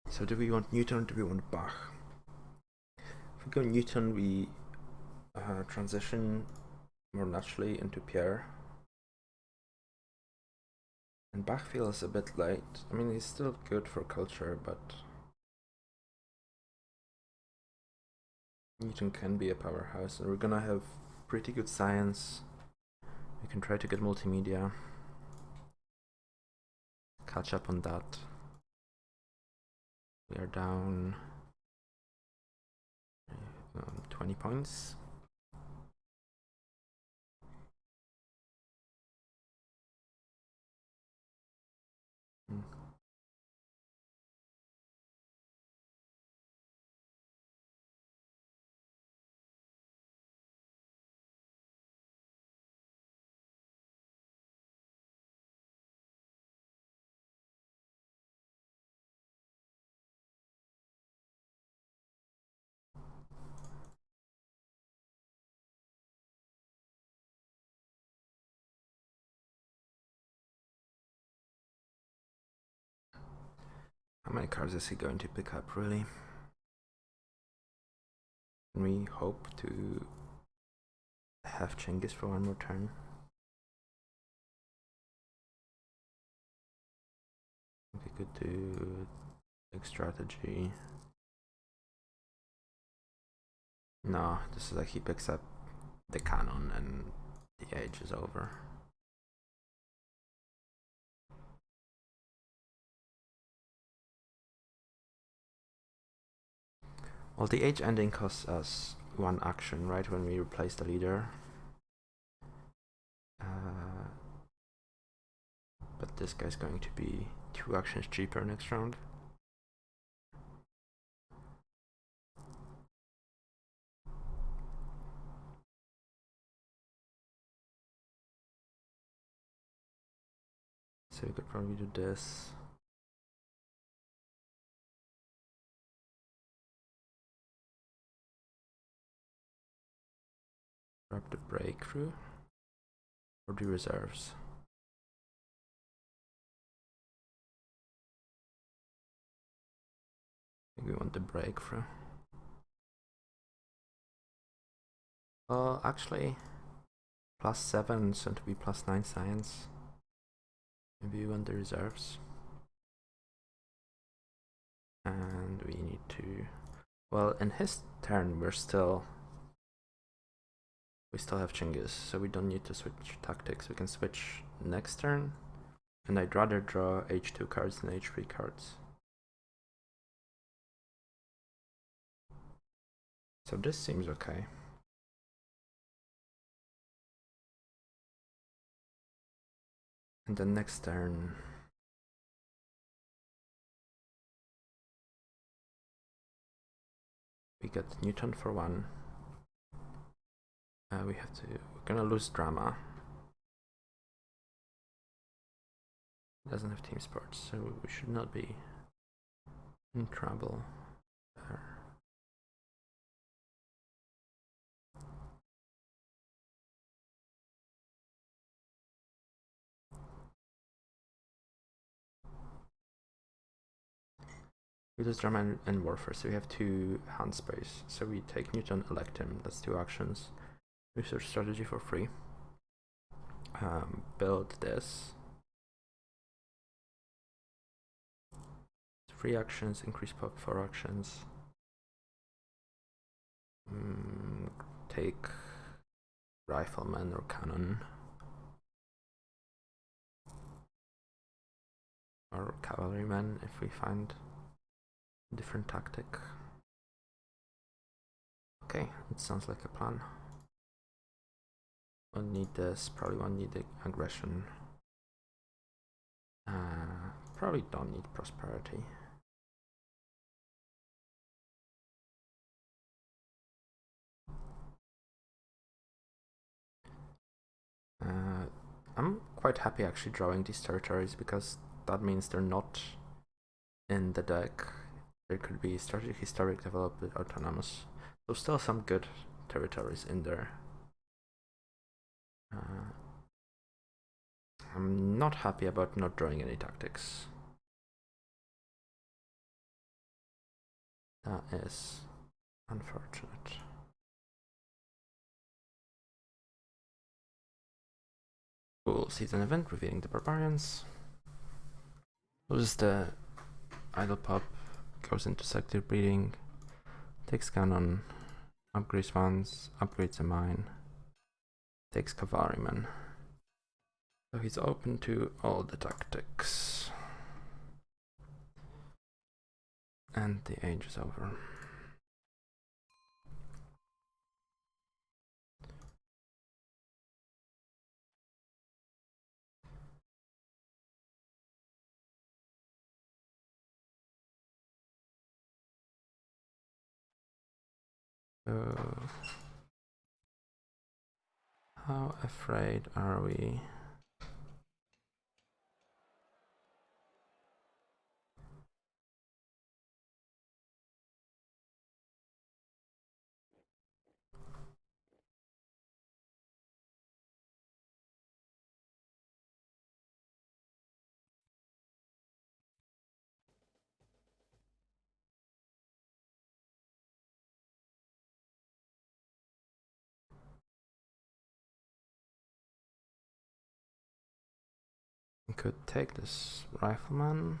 So do we want Newton or do we want Bach? If we go Newton, we transition more naturally into Pierre. And Bach feels a bit late. I mean, he's still good for culture, but Newton can be a powerhouse, and we're gonna have pretty good science. We can try to get multimedia, catch up on that. We are down 20 points. How many cards is he going to pick up, really? We hope to have Genghis for one more turn. We could do big strategy. No, this is like he picks up the cannon and the age is over. Well, the age ending costs us one action, right, when we replace the leader. But this guy's going to be 2 actions cheaper next round. So we could probably do this. Grab the breakthrough or the reserves. I think we want the breakthrough. Actually, +7 soon to be +9 science. Maybe we want the reserves. And we need to, well, in his turn we still have Chinggis, so we don't need to switch tactics. We can switch next turn, and I'd rather draw H2 cards than H3 cards. So this seems okay. And then next turn we get Newton for 1. We're gonna lose drama. Doesn't have team sports, so we should not be in trouble there. We lose drama and warfare, so we have 2 hand space. So we take Newton, elect him. That's 2 actions. Research strategy for free. Build this. 3 actions, increase pop 4 actions. Take rifleman or cannon. Or cavalryman if we find a different tactic. Okay, it sounds like a plan. Won't need this, probably won't need the aggression. Probably don't need prosperity. I'm quite happy actually drawing these territories because that means they're not in the deck. There could be strategic, historic, developed, autonomous. So still some good territories in there. I'm not happy about not drawing any tactics. That is unfortunate. Bool sees an event revealing the barbarians. Loses the idle pop, goes into selective breeding, takes cannon, upgrades funds, upgrades a mine, takes cavalryman. So he's open to all the tactics. And the age is over. How afraid are we? We could take this rifleman,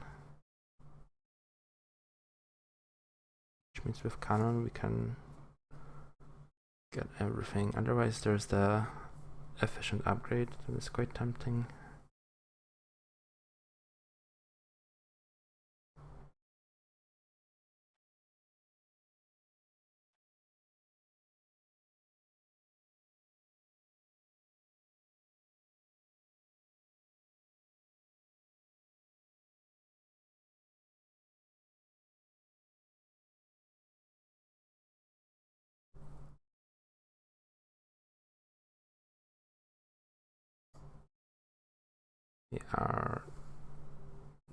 which means with cannon we can get everything. Otherwise there's the efficient upgrade that is quite tempting. We are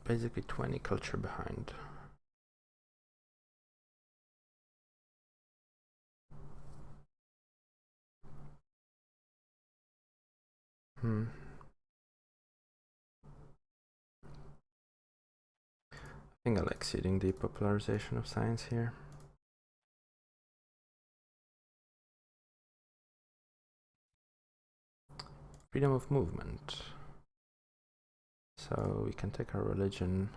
basically 20 culture behind. I think I like seeding the popularization of science here. Freedom of movement. So we can take our religion.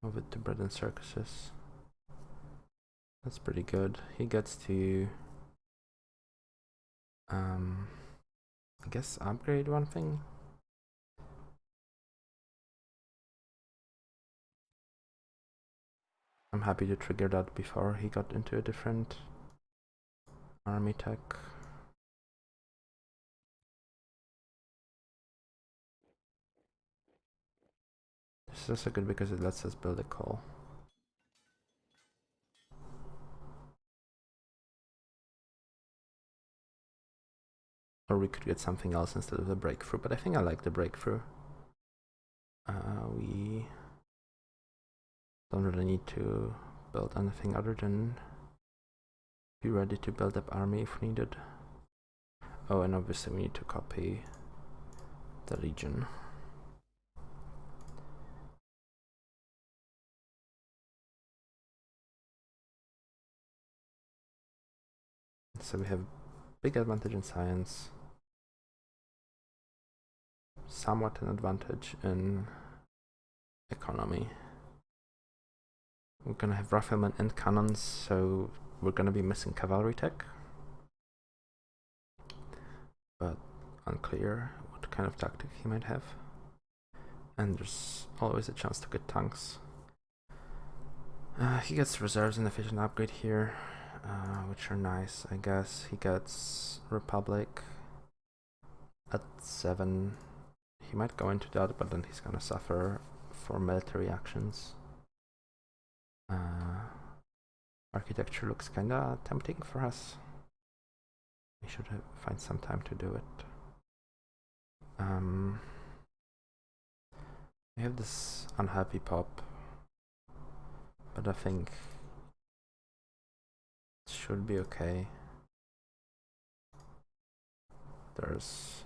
Move it to bread and circuses. That's pretty good. He gets to I guess upgrade one thing. I'm happy to trigger that before he got into a different army tech. This is also good because it lets us build a call. Or we could get something else instead of the breakthrough, but I think I like the breakthrough. We don't really need to build anything other than be ready to build up army if needed. Oh, and obviously we need to copy the legion. So we have big advantage in science, somewhat an advantage in economy. We're gonna have riflemen and cannons, so we're gonna be missing cavalry tech. But unclear what kind of tactic he might have. And there's always a chance to get tanks. He gets reserves and efficient upgrade here, which are nice, I guess. He gets Republic at 7. He might go into that, but then he's gonna suffer for military actions. Architecture looks kinda tempting for us. We should find some time to do it. We have this unhappy pop, but I think it should be okay. There's,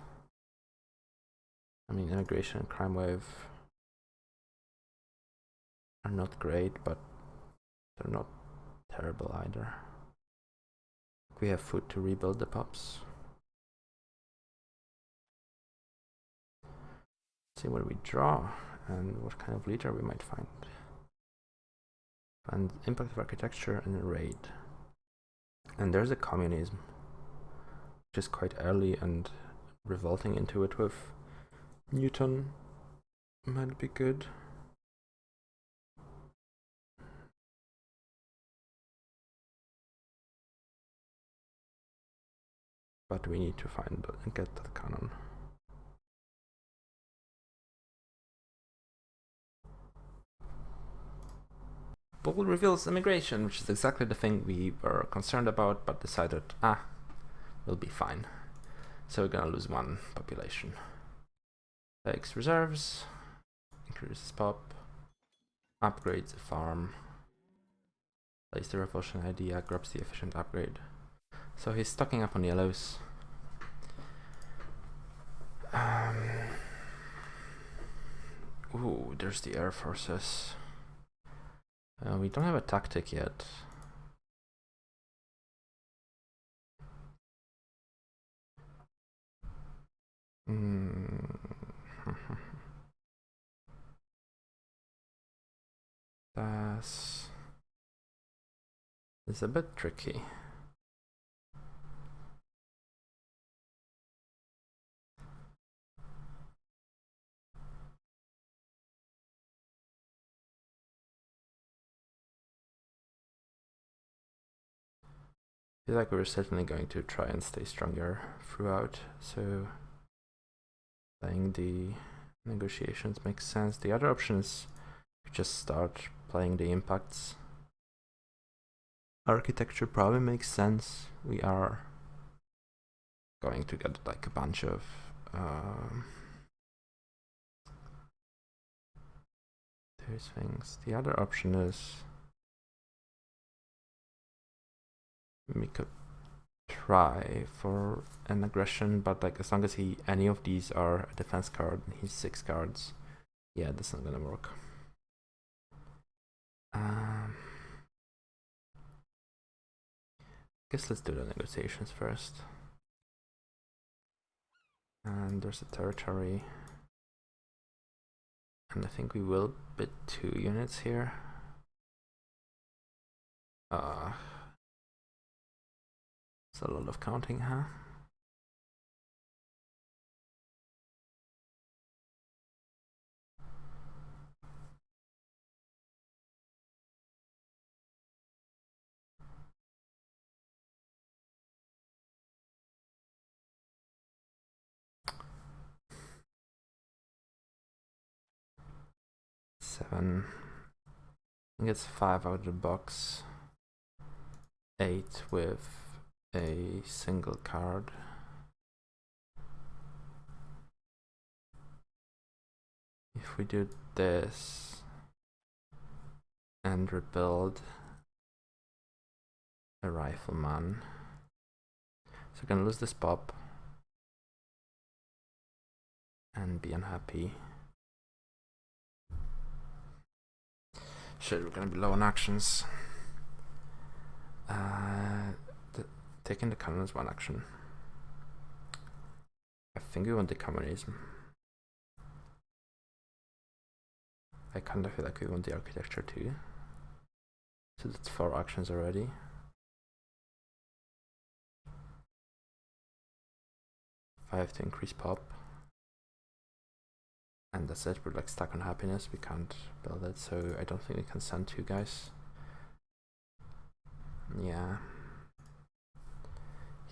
immigration and crime wave are not great, but they're not terrible either. We have food to rebuild the pops. See what we draw and what kind of leader we might find. And impact of architecture and a raid. And there's a communism, which is quite early, and revolting into it with Newton might be good. But we need to find and get the cannon. Bool reveals immigration, which is exactly the thing we were concerned about, but decided, we'll be fine. So we're gonna lose 1 population. Takes reserves, increases pop, upgrades the farm, plays the revolution idea, grabs the efficient upgrade. So he's stocking up on yellows. Ooh, there's the air forces. We don't have a tactic yet. It's a bit tricky. I feel like we're certainly going to try and stay stronger throughout, so playing the negotiations makes sense. The other option is just start playing the impacts. Architecture probably makes sense. We are going to get like a bunch of Those things. The other option is we could try for an aggression, but like as long as any of these are a defense card, and he's 6 cards. Yeah, that's not gonna work. Guess let's do the negotiations first. And there's a territory. And I think we will bid 2 units here. It's a lot of counting, huh? Seven. I think it's 5 out of the box. 8 with a single card. If we do this and rebuild a rifleman, so we're gonna lose this pop and be unhappy. Shit, we're gonna be low on actions. Taking the cannon is 1 action. I think we want the communism. I kinda feel like we want the architecture too. So that's 4 actions already. Five to increase pop. And that's it, we're like stuck on happiness, we can't build it, so I don't think we can send 2 guys. Yeah.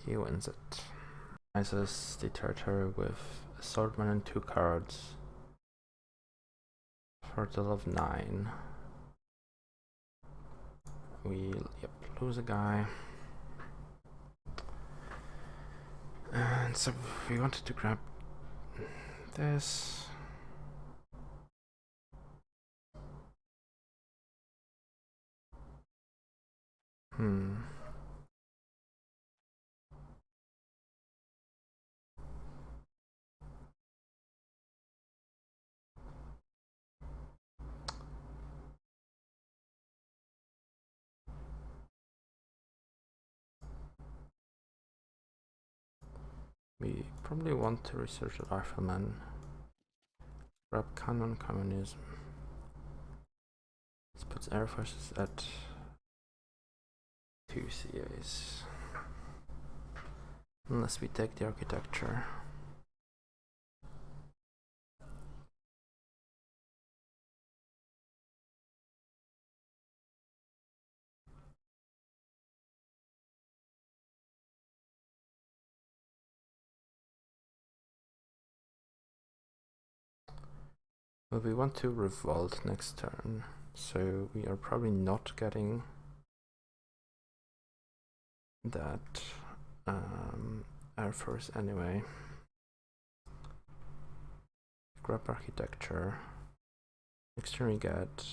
He wins it. Rises the territory with a swordman and 2 cards. For a total of 9. We lose a guy. And so we wanted to grab this. We probably want to research the rifleman. Grab cannon communism. This puts air forces at 2 CAs. Unless we take the architecture. Well, we want to revolt next turn, so we are probably not getting that air force anyway. Grab architecture. Next turn we get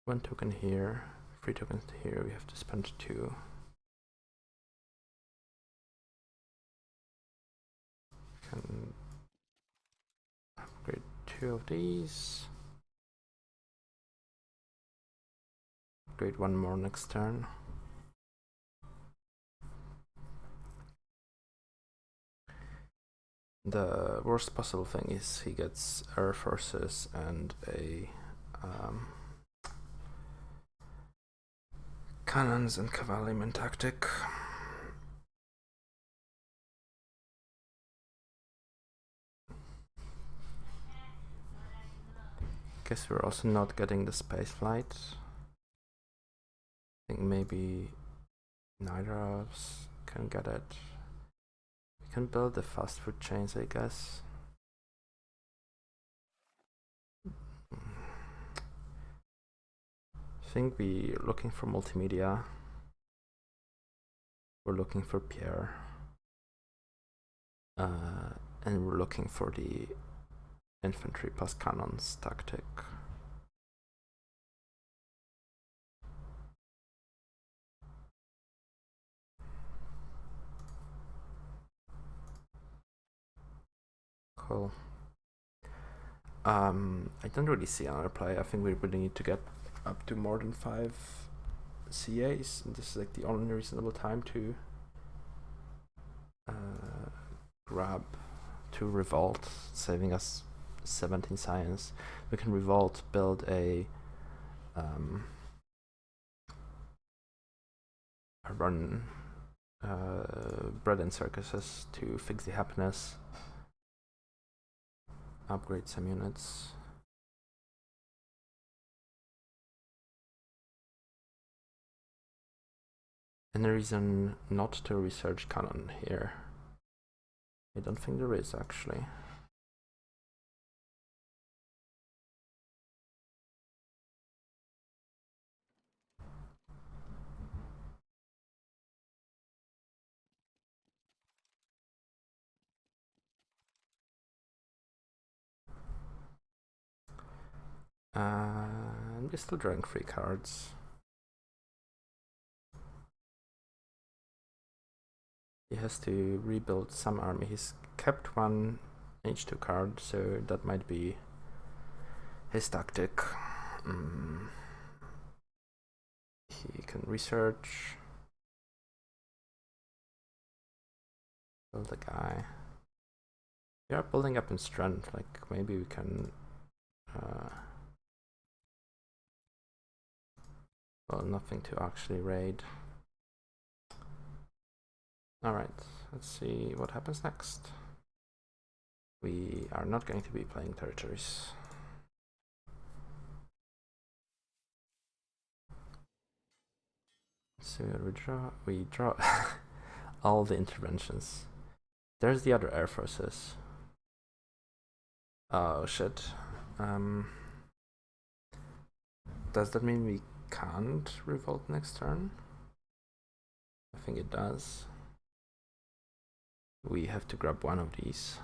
1 token here, 3 tokens here, we have to spend 2. Can upgrade 2 of these. Upgrade 1 more next turn. The worst possible thing is he gets air forces and a cannons and cavalryman tactic. Guess we're also not getting the space flight. I think maybe neither of us can get it. We can build the fast food chains, I guess. I think we're looking for multimedia. We're looking for Pierre. And we're looking for the infantry plus cannons tactic. Cool. I don't really see another play. I think we really need to get up to more than 5 CAs, and this is like the only reasonable time to grab to revolt, saving us 17 science. We can revolt, build a run bread and circuses to fix the happiness, upgrade some units. Any reason not to research cannon here? I don't think there is, actually. And we're still drawing 3 cards. He has to rebuild some army. He's kept 1 H2 card, so that might be his tactic. He can research, build a guy. We are building up in strength, like maybe we can well, nothing to actually raid. Alright, let's see what happens next. We are not going to be playing territories. So we draw all the interventions. There's the other air forces. Oh shit. Does that mean we can't revolt next turn? I think it does. We have to grab 1 of these.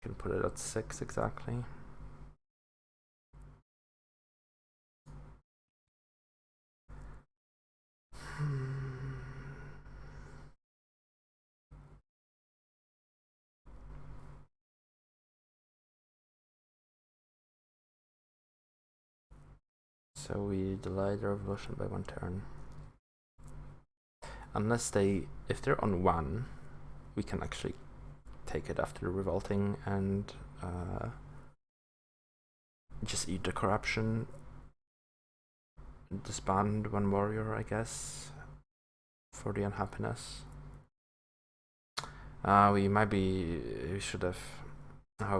Can put it at 6 exactly. So we delay the revolution by 1 turn. Unless if they're on 1, we can actually take it after revolting and just eat the corruption. Disband 1 warrior, I guess, for the unhappiness. We should have.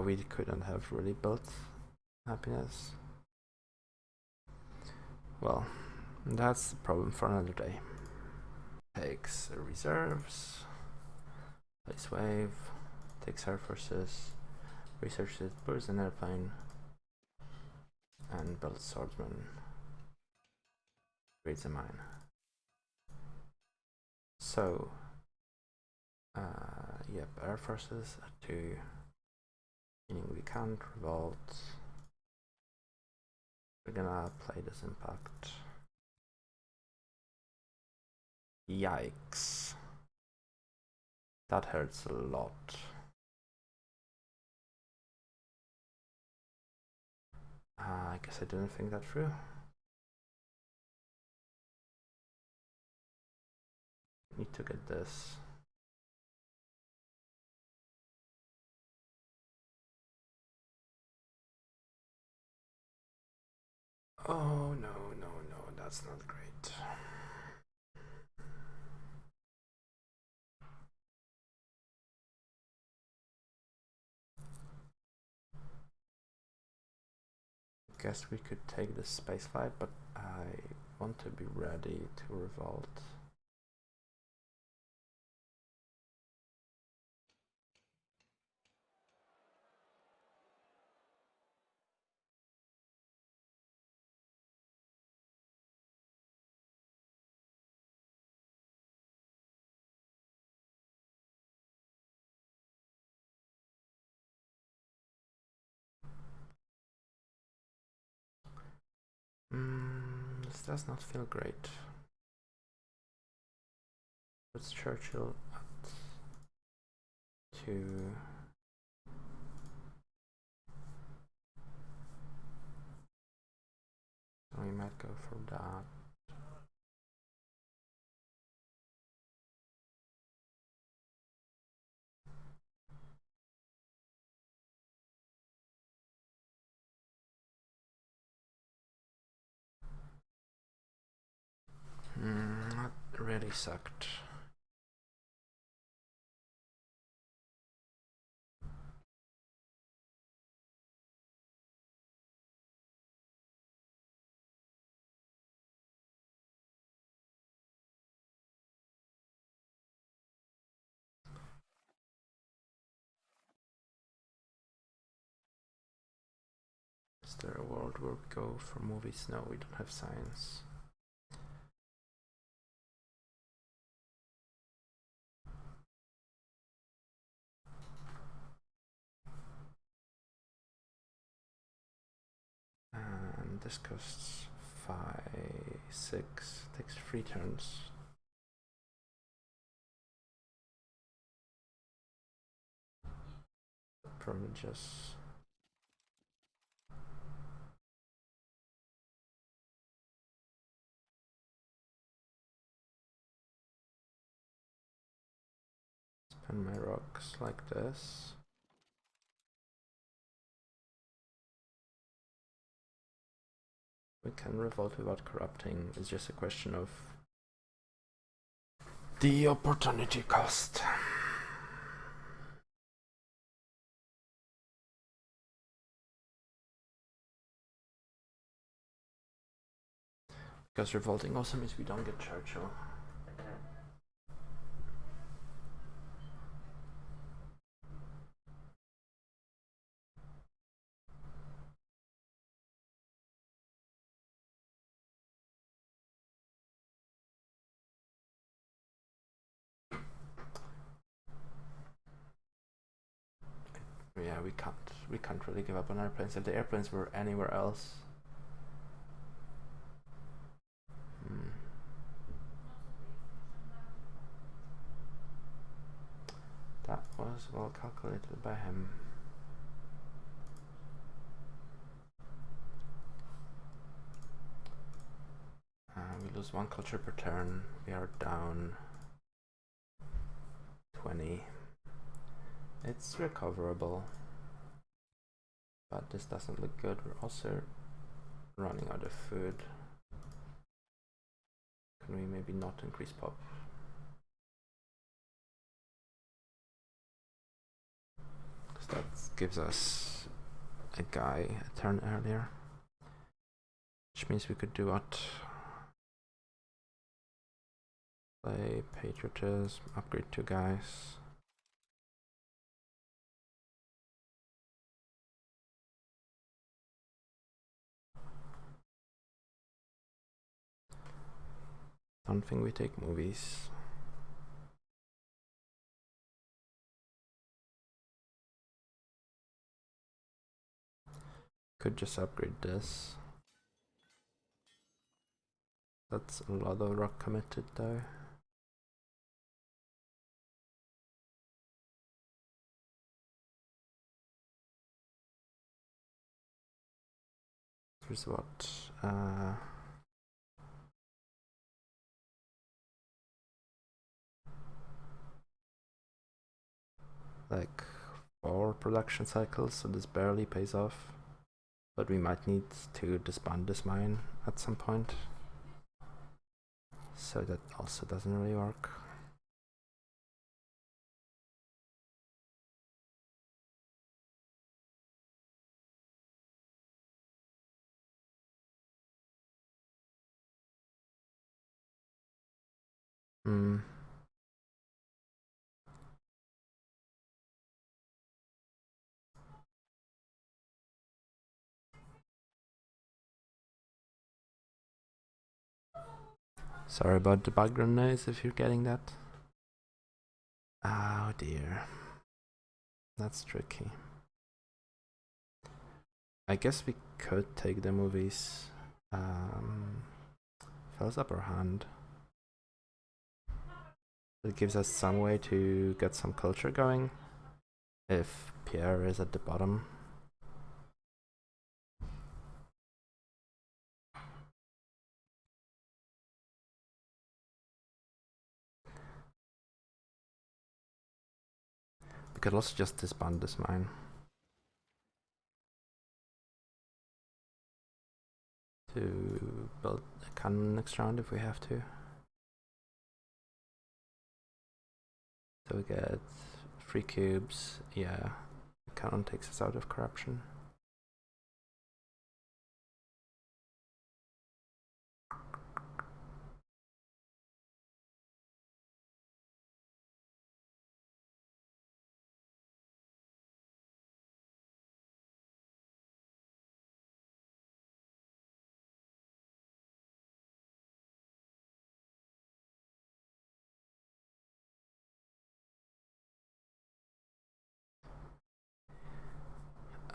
We couldn't have really built happiness. Well, that's the problem for another day. Takes reserves, place wave, takes air forces, researches birds and airplane, and builds swordsman. Creates a mine. So, yep, air forces at 2, meaning we can't revolt. We're gonna play this impact. Yikes. That hurts a lot. I guess I didn't think that through. Need to get this. Oh no, that's not great. Guess we could take the space flight, but I want to be ready to revolt. This does not feel great. Puts Churchill at 2. So we might go for that. That really sucked. Is there a world where we go for movies? No, we don't have science. And this costs 5, 6, takes 3 turns. Probably just spin my rocks like this. We can revolt without corrupting. It's just a question of the opportunity cost. Because revolting also means we don't get Churchill. Yeah, we can't really give up on airplanes. If the airplanes were anywhere else. That was well calculated by him. We lose 1 culture per turn. We are down 20. It's recoverable. But this doesn't look good. We're also running out of food. Can we maybe not increase pop? Because that gives us a guy a turn earlier. Which means we could do what? Play patriotism, upgrade 2 guys. Don't think we take movies. Could just upgrade this. That's a lot of rock committed though. Here's what? Like 4 production cycles, so this barely pays off. But we might need to disband this mine at some point. So that also doesn't really work. Sorry about the background noise if you're getting that. Oh dear. That's tricky. I guess we could take the movies. Fills up our hand. It gives us some way to get some culture going if Pierre is at the bottom. We could also just disband this mine. To build a cannon next round if we have to. So we get 3 cubes. Yeah, the cannon takes us out of corruption.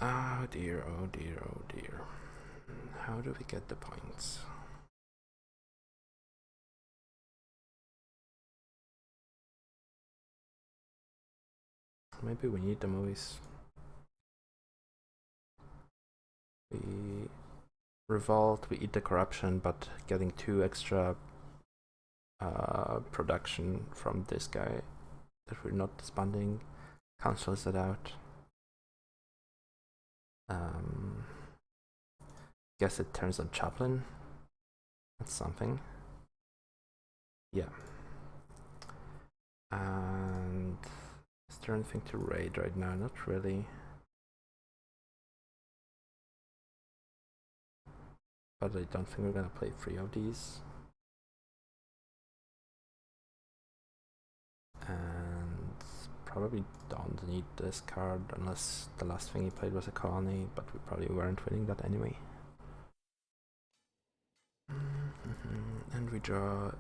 Oh dear, oh dear, oh dear. How do we get the points? Maybe we need the movies. We revolt, we eat the corruption, but getting 2 extra production from this guy that we're not disbanding cancels it out. Guess it turns on Chaplin. That's something. Yeah. And is there anything to raid right now? Not really. But I don't think we're gonna play 3 of these. And probably don't need this card unless the last thing he played was a colony, but we probably weren't winning that anyway. And we draw.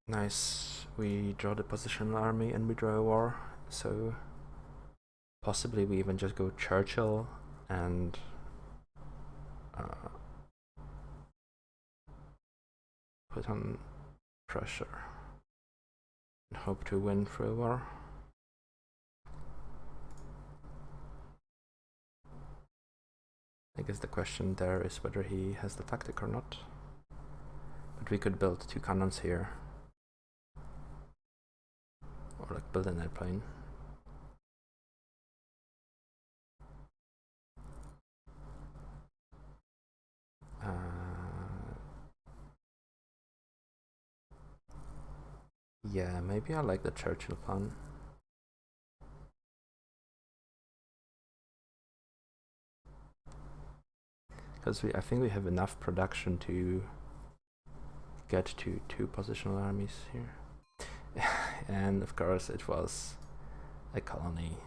Nice. We draw the positional army and we draw a war. So possibly we even just go Churchill and put on pressure and hope to win through a war. I guess the question there is whether he has the tactic or not. But we could build 2 cannons here. Or like build an airplane. Yeah, maybe I like the Churchill plan. Because I think we have enough production to get to 2 positional armies here. And of course it was a colony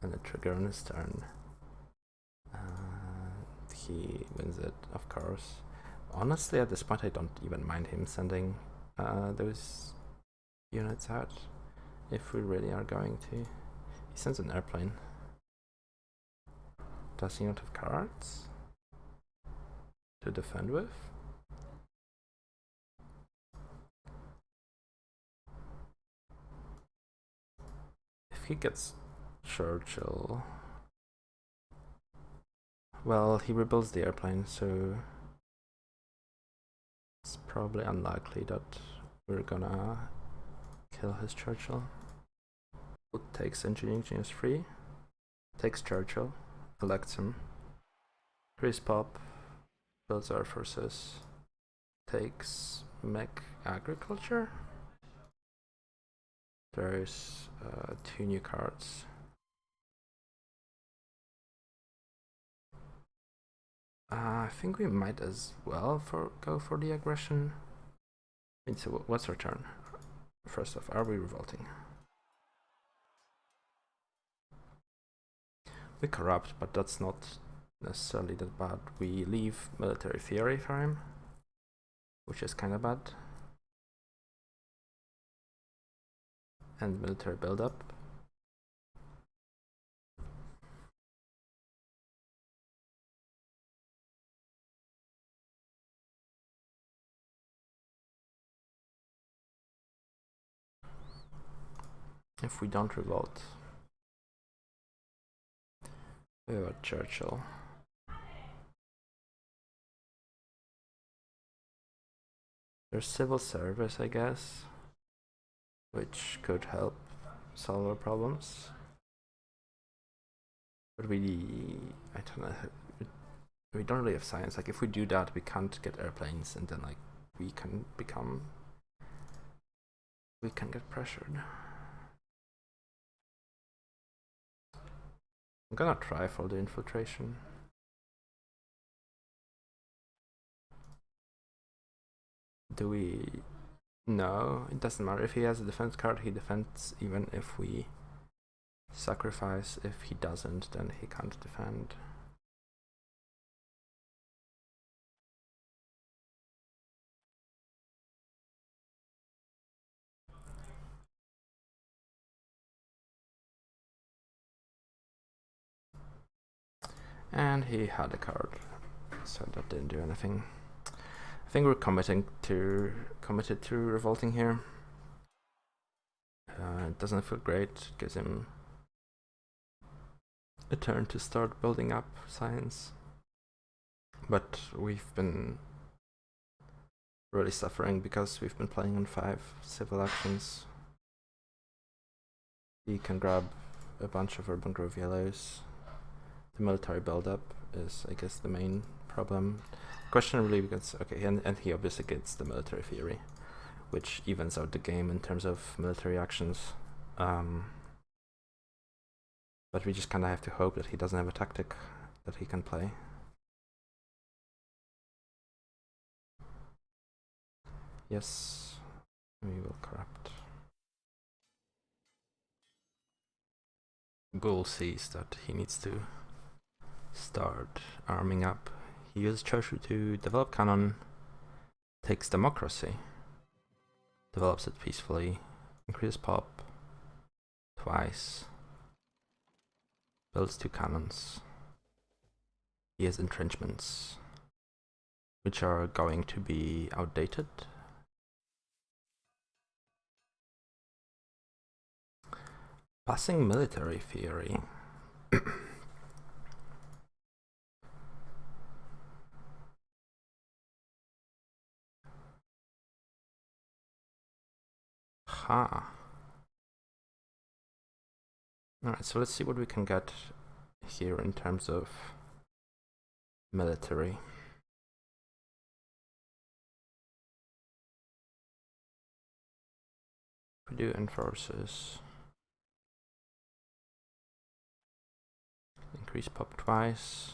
and a trigger on his turn. He wins it, of course. Honestly, at this point I don't even mind him sending those units out if we really are going to. He sends an airplane. Does he not have cards to defend with? If he gets Churchill, well, he rebuilds the airplane, so it's probably unlikely that we're gonna kill his Churchill. Bool takes Engineering Genius 3, takes Churchill, elects him, Chris Pop, builds Air Forces, takes Mech Agriculture. There's 2 new cards. I think we might as well go for the aggression. So what's our turn? First off, are we revolting? We corrupt, but that's not necessarily that bad. We leave military theory for him, which is kind of bad. And military buildup. if we don't revolt. We have a Churchill. There's civil service, I guess, which could help solve our problems. But I don't know, we don't really have science. Like, if we do that, we can't get airplanes, and then, like, we can get pressured. I'm gonna try for the infiltration. Do we? No, it doesn't matter. If he has a defense card, he defends even if we sacrifice. If he doesn't, then he can't defend. And he had a card, so that didn't do anything. I think we're committed to revolting here. It doesn't feel great. It gives him a turn to start building up science. But we've been really suffering because we've been playing on 5 civil actions. He can grab a bunch of urban growth yellows. The military buildup is, I guess, the main problem. Question really gets okay, and he obviously gets the military theory, which evens out the game in terms of military actions. But we just kind of have to hope that he doesn't have a tactic that he can play. Yes, we will corrupt. Bool sees that he needs to start arming up. He uses Choshu to develop cannon, takes democracy, develops it peacefully, increases pop twice, builds 2 cannons. He has entrenchments, which are going to be outdated. Passing military theory. Ha. Alright, so let's see what we can get here in terms of military. We do enforces. Increase pop twice.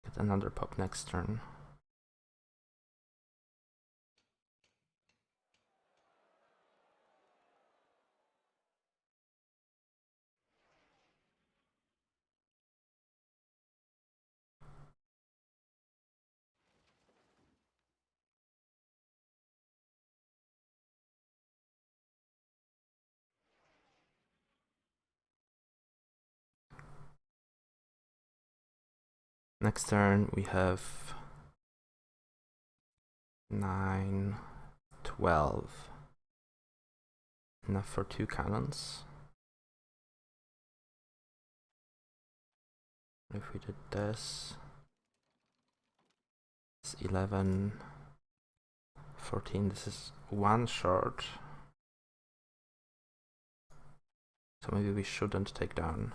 Get another pop next turn. Next turn we have 9, 12. Enough for 2 cannons. If we did this, it's 11, 14. This is 1 short. So maybe we shouldn't take down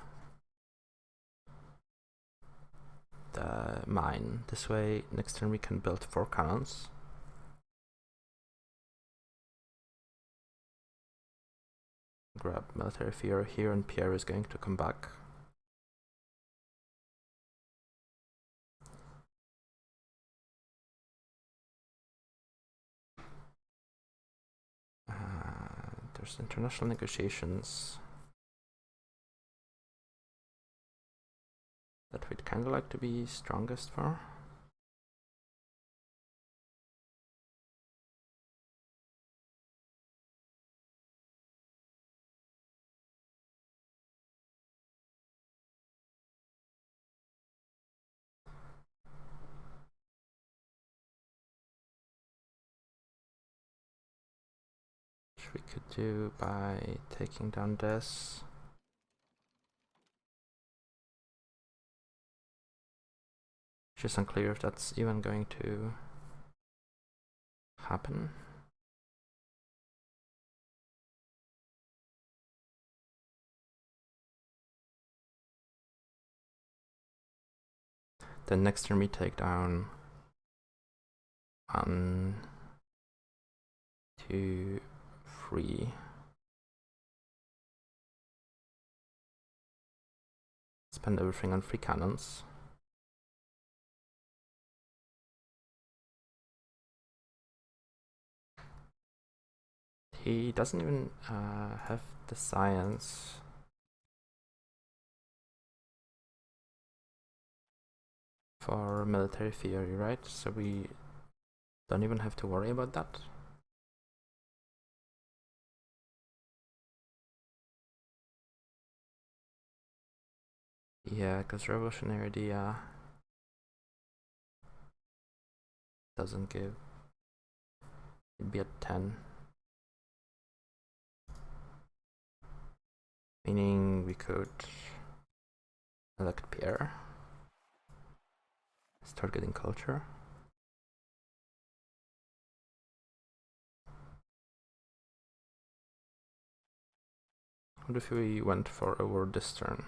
the mine. This way, next turn we can build 4 cannons. Grab military fear here, and Pierre is going to come back. There's international negotiations that we'd kind of like to be strongest for. which we could do by taking down this. Just unclear if that's even going to happen. Then next turn we take down 1, 2, 3. Spend everything on 3 cannons. He doesn't even have the science for military theory, right? So we don't even have to worry about that. Yeah, because revolutionary idea doesn't give. It'd be at 10. Meaning we could elect Pierre. Start getting culture. What if we went for a war this turn?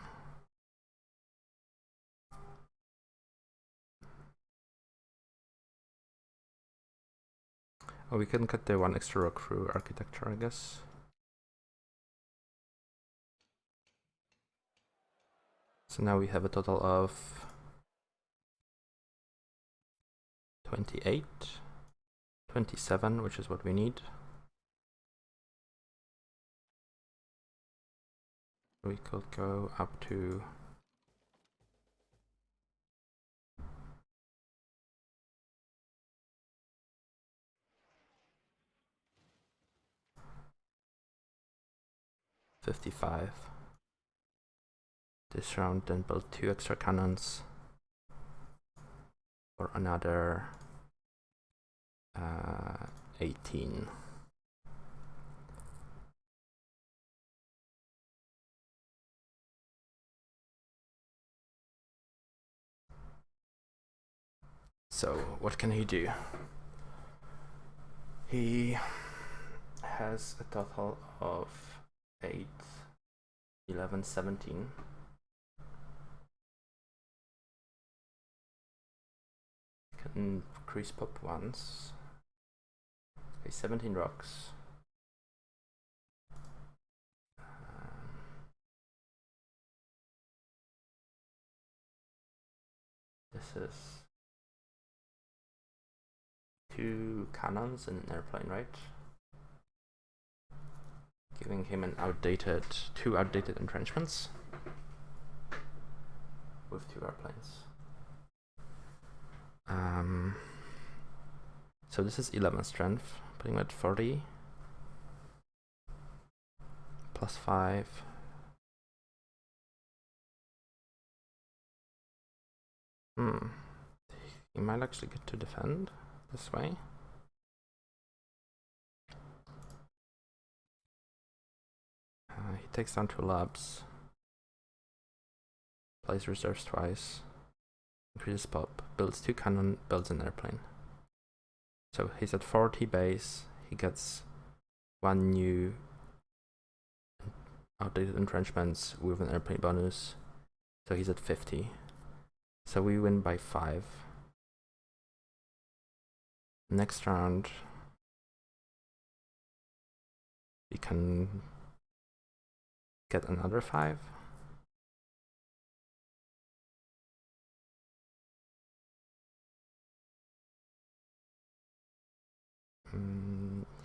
Oh, we can cut the 1 extra rock through architecture, I guess. So now we have a total of 28, 27, which is what we need. We could go up to 55. This round, then build 2 extra cannons for another 18. So what can he do? He has a total of 8, 11, 17. Can increase pop once. Okay, 17 rocks. This is 2 cannons and an airplane, right? Giving him an outdated, 2 outdated entrenchments with 2 airplanes. So this is 11 strength, putting him at 40. Plus 5. He might actually get to defend this way. He takes down 2 labs. Plays reserves twice. Increases pop. Builds 2 cannon. Builds an airplane. So he's at 40 base. He gets 1 new outdated entrenchments with an airplane bonus. So he's at 50. So we win by 5. Next round, we can get another 5.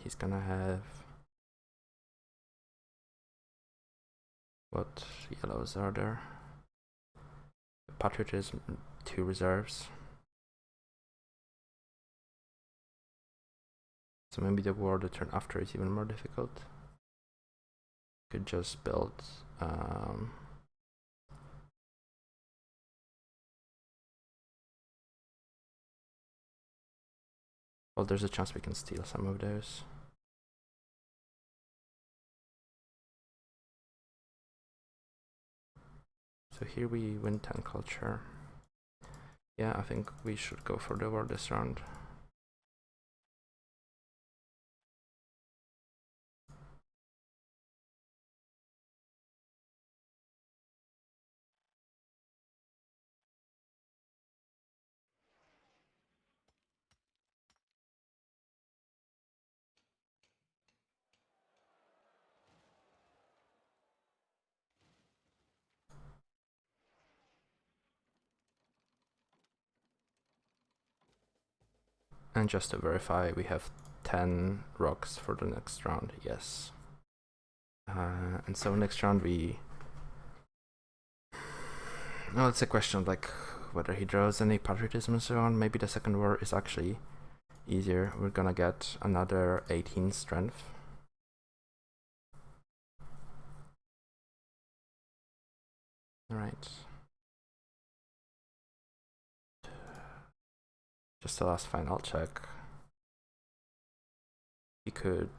He's gonna have what yellows are there? Patriotism, 2 reserves. So maybe the war the turn after is even more difficult. Could just build well, there's a chance we can steal some of those. So here we win 10 culture. Yeah, I think we should go for the war this round. And just to verify, we have 10 rocks for the next round, yes. And so next round we... Well, it's a question of like whether he draws any patriotism and so on. Maybe the second war is actually easier. We're gonna get another 18 strength. Alright. Just the last final check. He could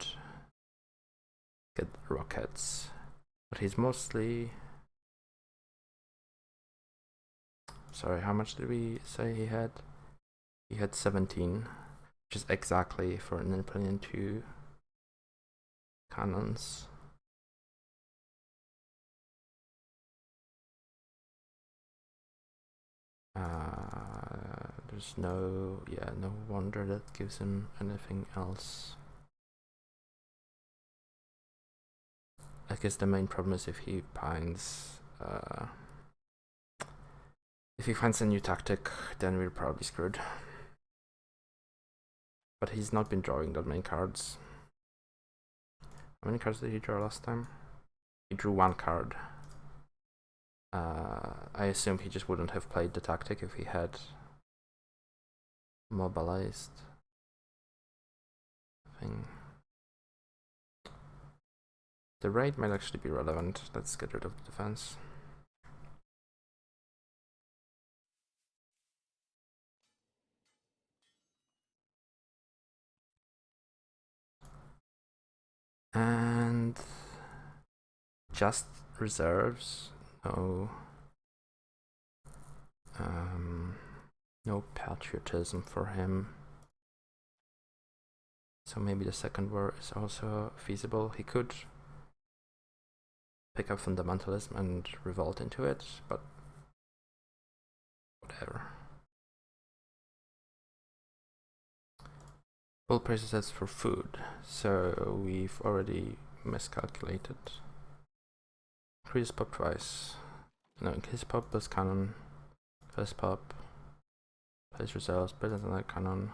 get rockets, but he's mostly... Sorry, how much did we say he had? He had 17, which is exactly for an Napoleon 2 cannons. There's no wonder that gives him anything else. I guess the main problem is if he finds a new tactic, then we're probably screwed. But he's not been drawing that many cards. How many cards did he draw last time? He drew 1 card. I assume he just wouldn't have played the tactic if he had mobilized thing. The raid might actually be relevant. Let's get rid of the defense. And just reserves. No patriotism for him. So maybe the second war is also feasible. He could pick up fundamentalism and revolt into it, but whatever. Bool prices us for food, so we've already miscalculated. Increase pop price. No, increase pop plus cannon. First pop. Place reserves, present another cannon.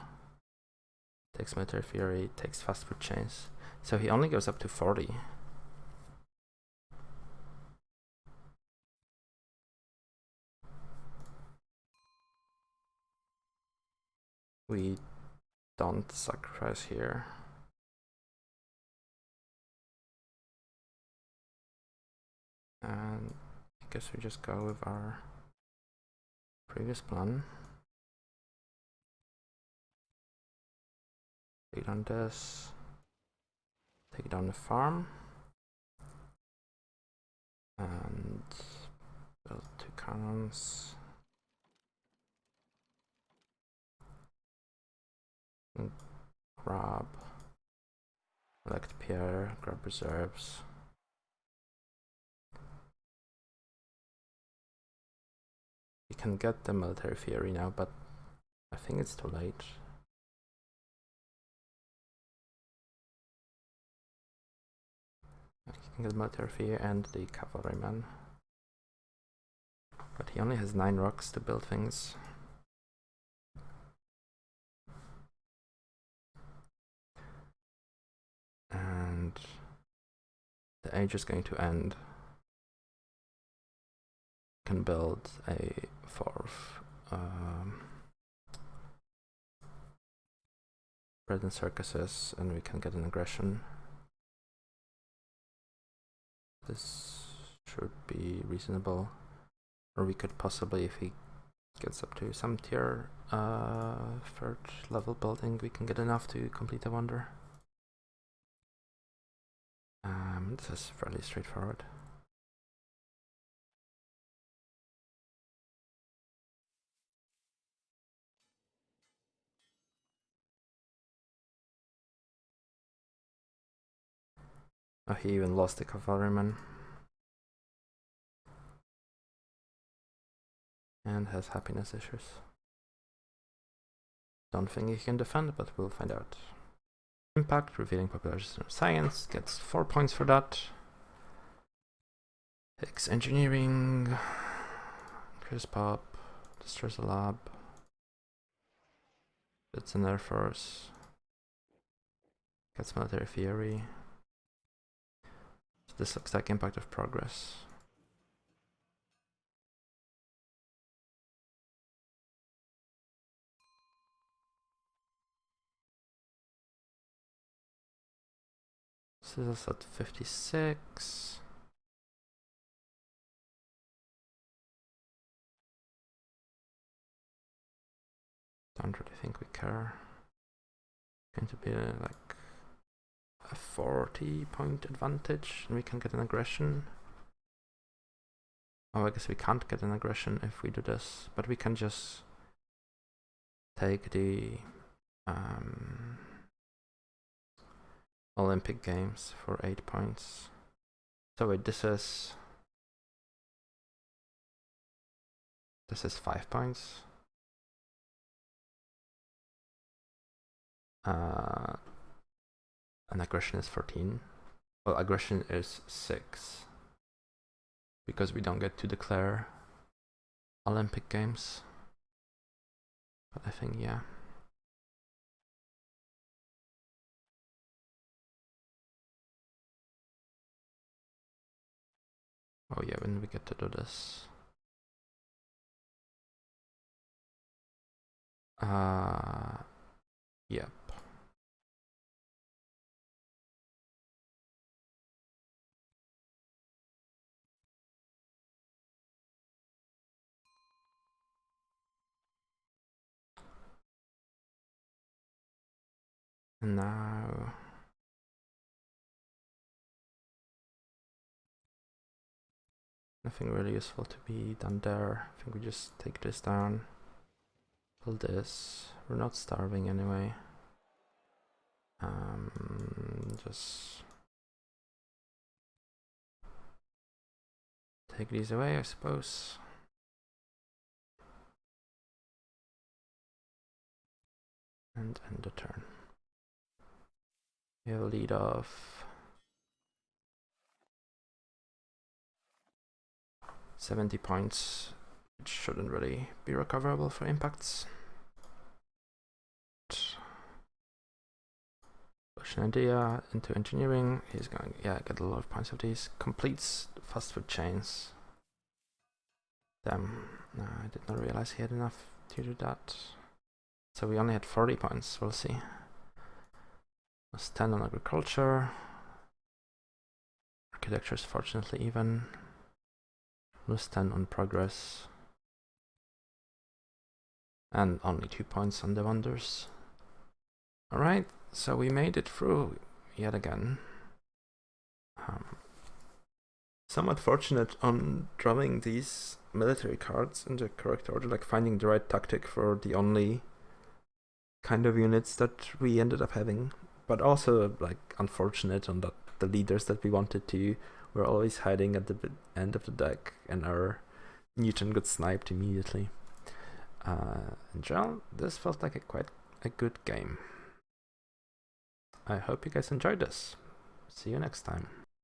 Takes military fury, takes fast food chains. So he only goes up to 40. We don't sacrifice here. And I guess we just go with our previous plan. Take down this. Take down the farm. And build 2 cannons. And grab. Elect Pierre, grab reserves. We can get the military fury now, but I think it's too late. He can get the military fury and the cavalryman. But he only has 9 rocks to build things. And the age is going to end. Can build a 4th bread and circuses, and we can get an aggression. This should be reasonable, or we could possibly, if he gets up to some tier 3rd level building, we can get enough to complete the wonder. This is fairly straightforward. Oh, he even lost the cavalryman. And has happiness issues. Don't think he can defend, but we'll find out. Impact, revealing population of science, gets 4 points for that. Higgs engineering, Chris Pop, destroys a lab. It's an Air Force. Gets military theory. So this looks like impact of progress. So this is at 56. Don't really think we care. Going to be like a 40-point advantage, and we can get an aggression. Oh, I guess we can't get an aggression if we do this, but we can just take the Olympic Games for 8 points. So wait, this is 5 points. And aggression is 14. Well, aggression is 6. Because we don't get to declare Olympic Games. But I think, yeah. Oh yeah, when we get to do this. Yep. And now nothing really useful to be done there. I think we just take this down. Pull this. We're not starving anyway. Just take these away, I suppose. And end the turn. We have a lead of 70 points, which shouldn't really be recoverable for impacts. Push an idea into engineering. He's going, yeah, get a lot of points of these. Completes fast food chains. Damn, no, I did not realize he had enough to do that. So we only had 40 points, we'll see. Was 10 on agriculture. Architecture is fortunately even. Lose 10 on progress. And only 2 points on the wonders. Alright, so we made it through yet again. Somewhat fortunate on drawing these military cards in the correct order, like finding the right tactic for the only kind of units that we ended up having, but also like unfortunate on that the leaders that we wanted to were always hiding at the end of the deck, and our Newton got sniped immediately. In general, this felt like quite a good game. I hope you guys enjoyed this. See you next time.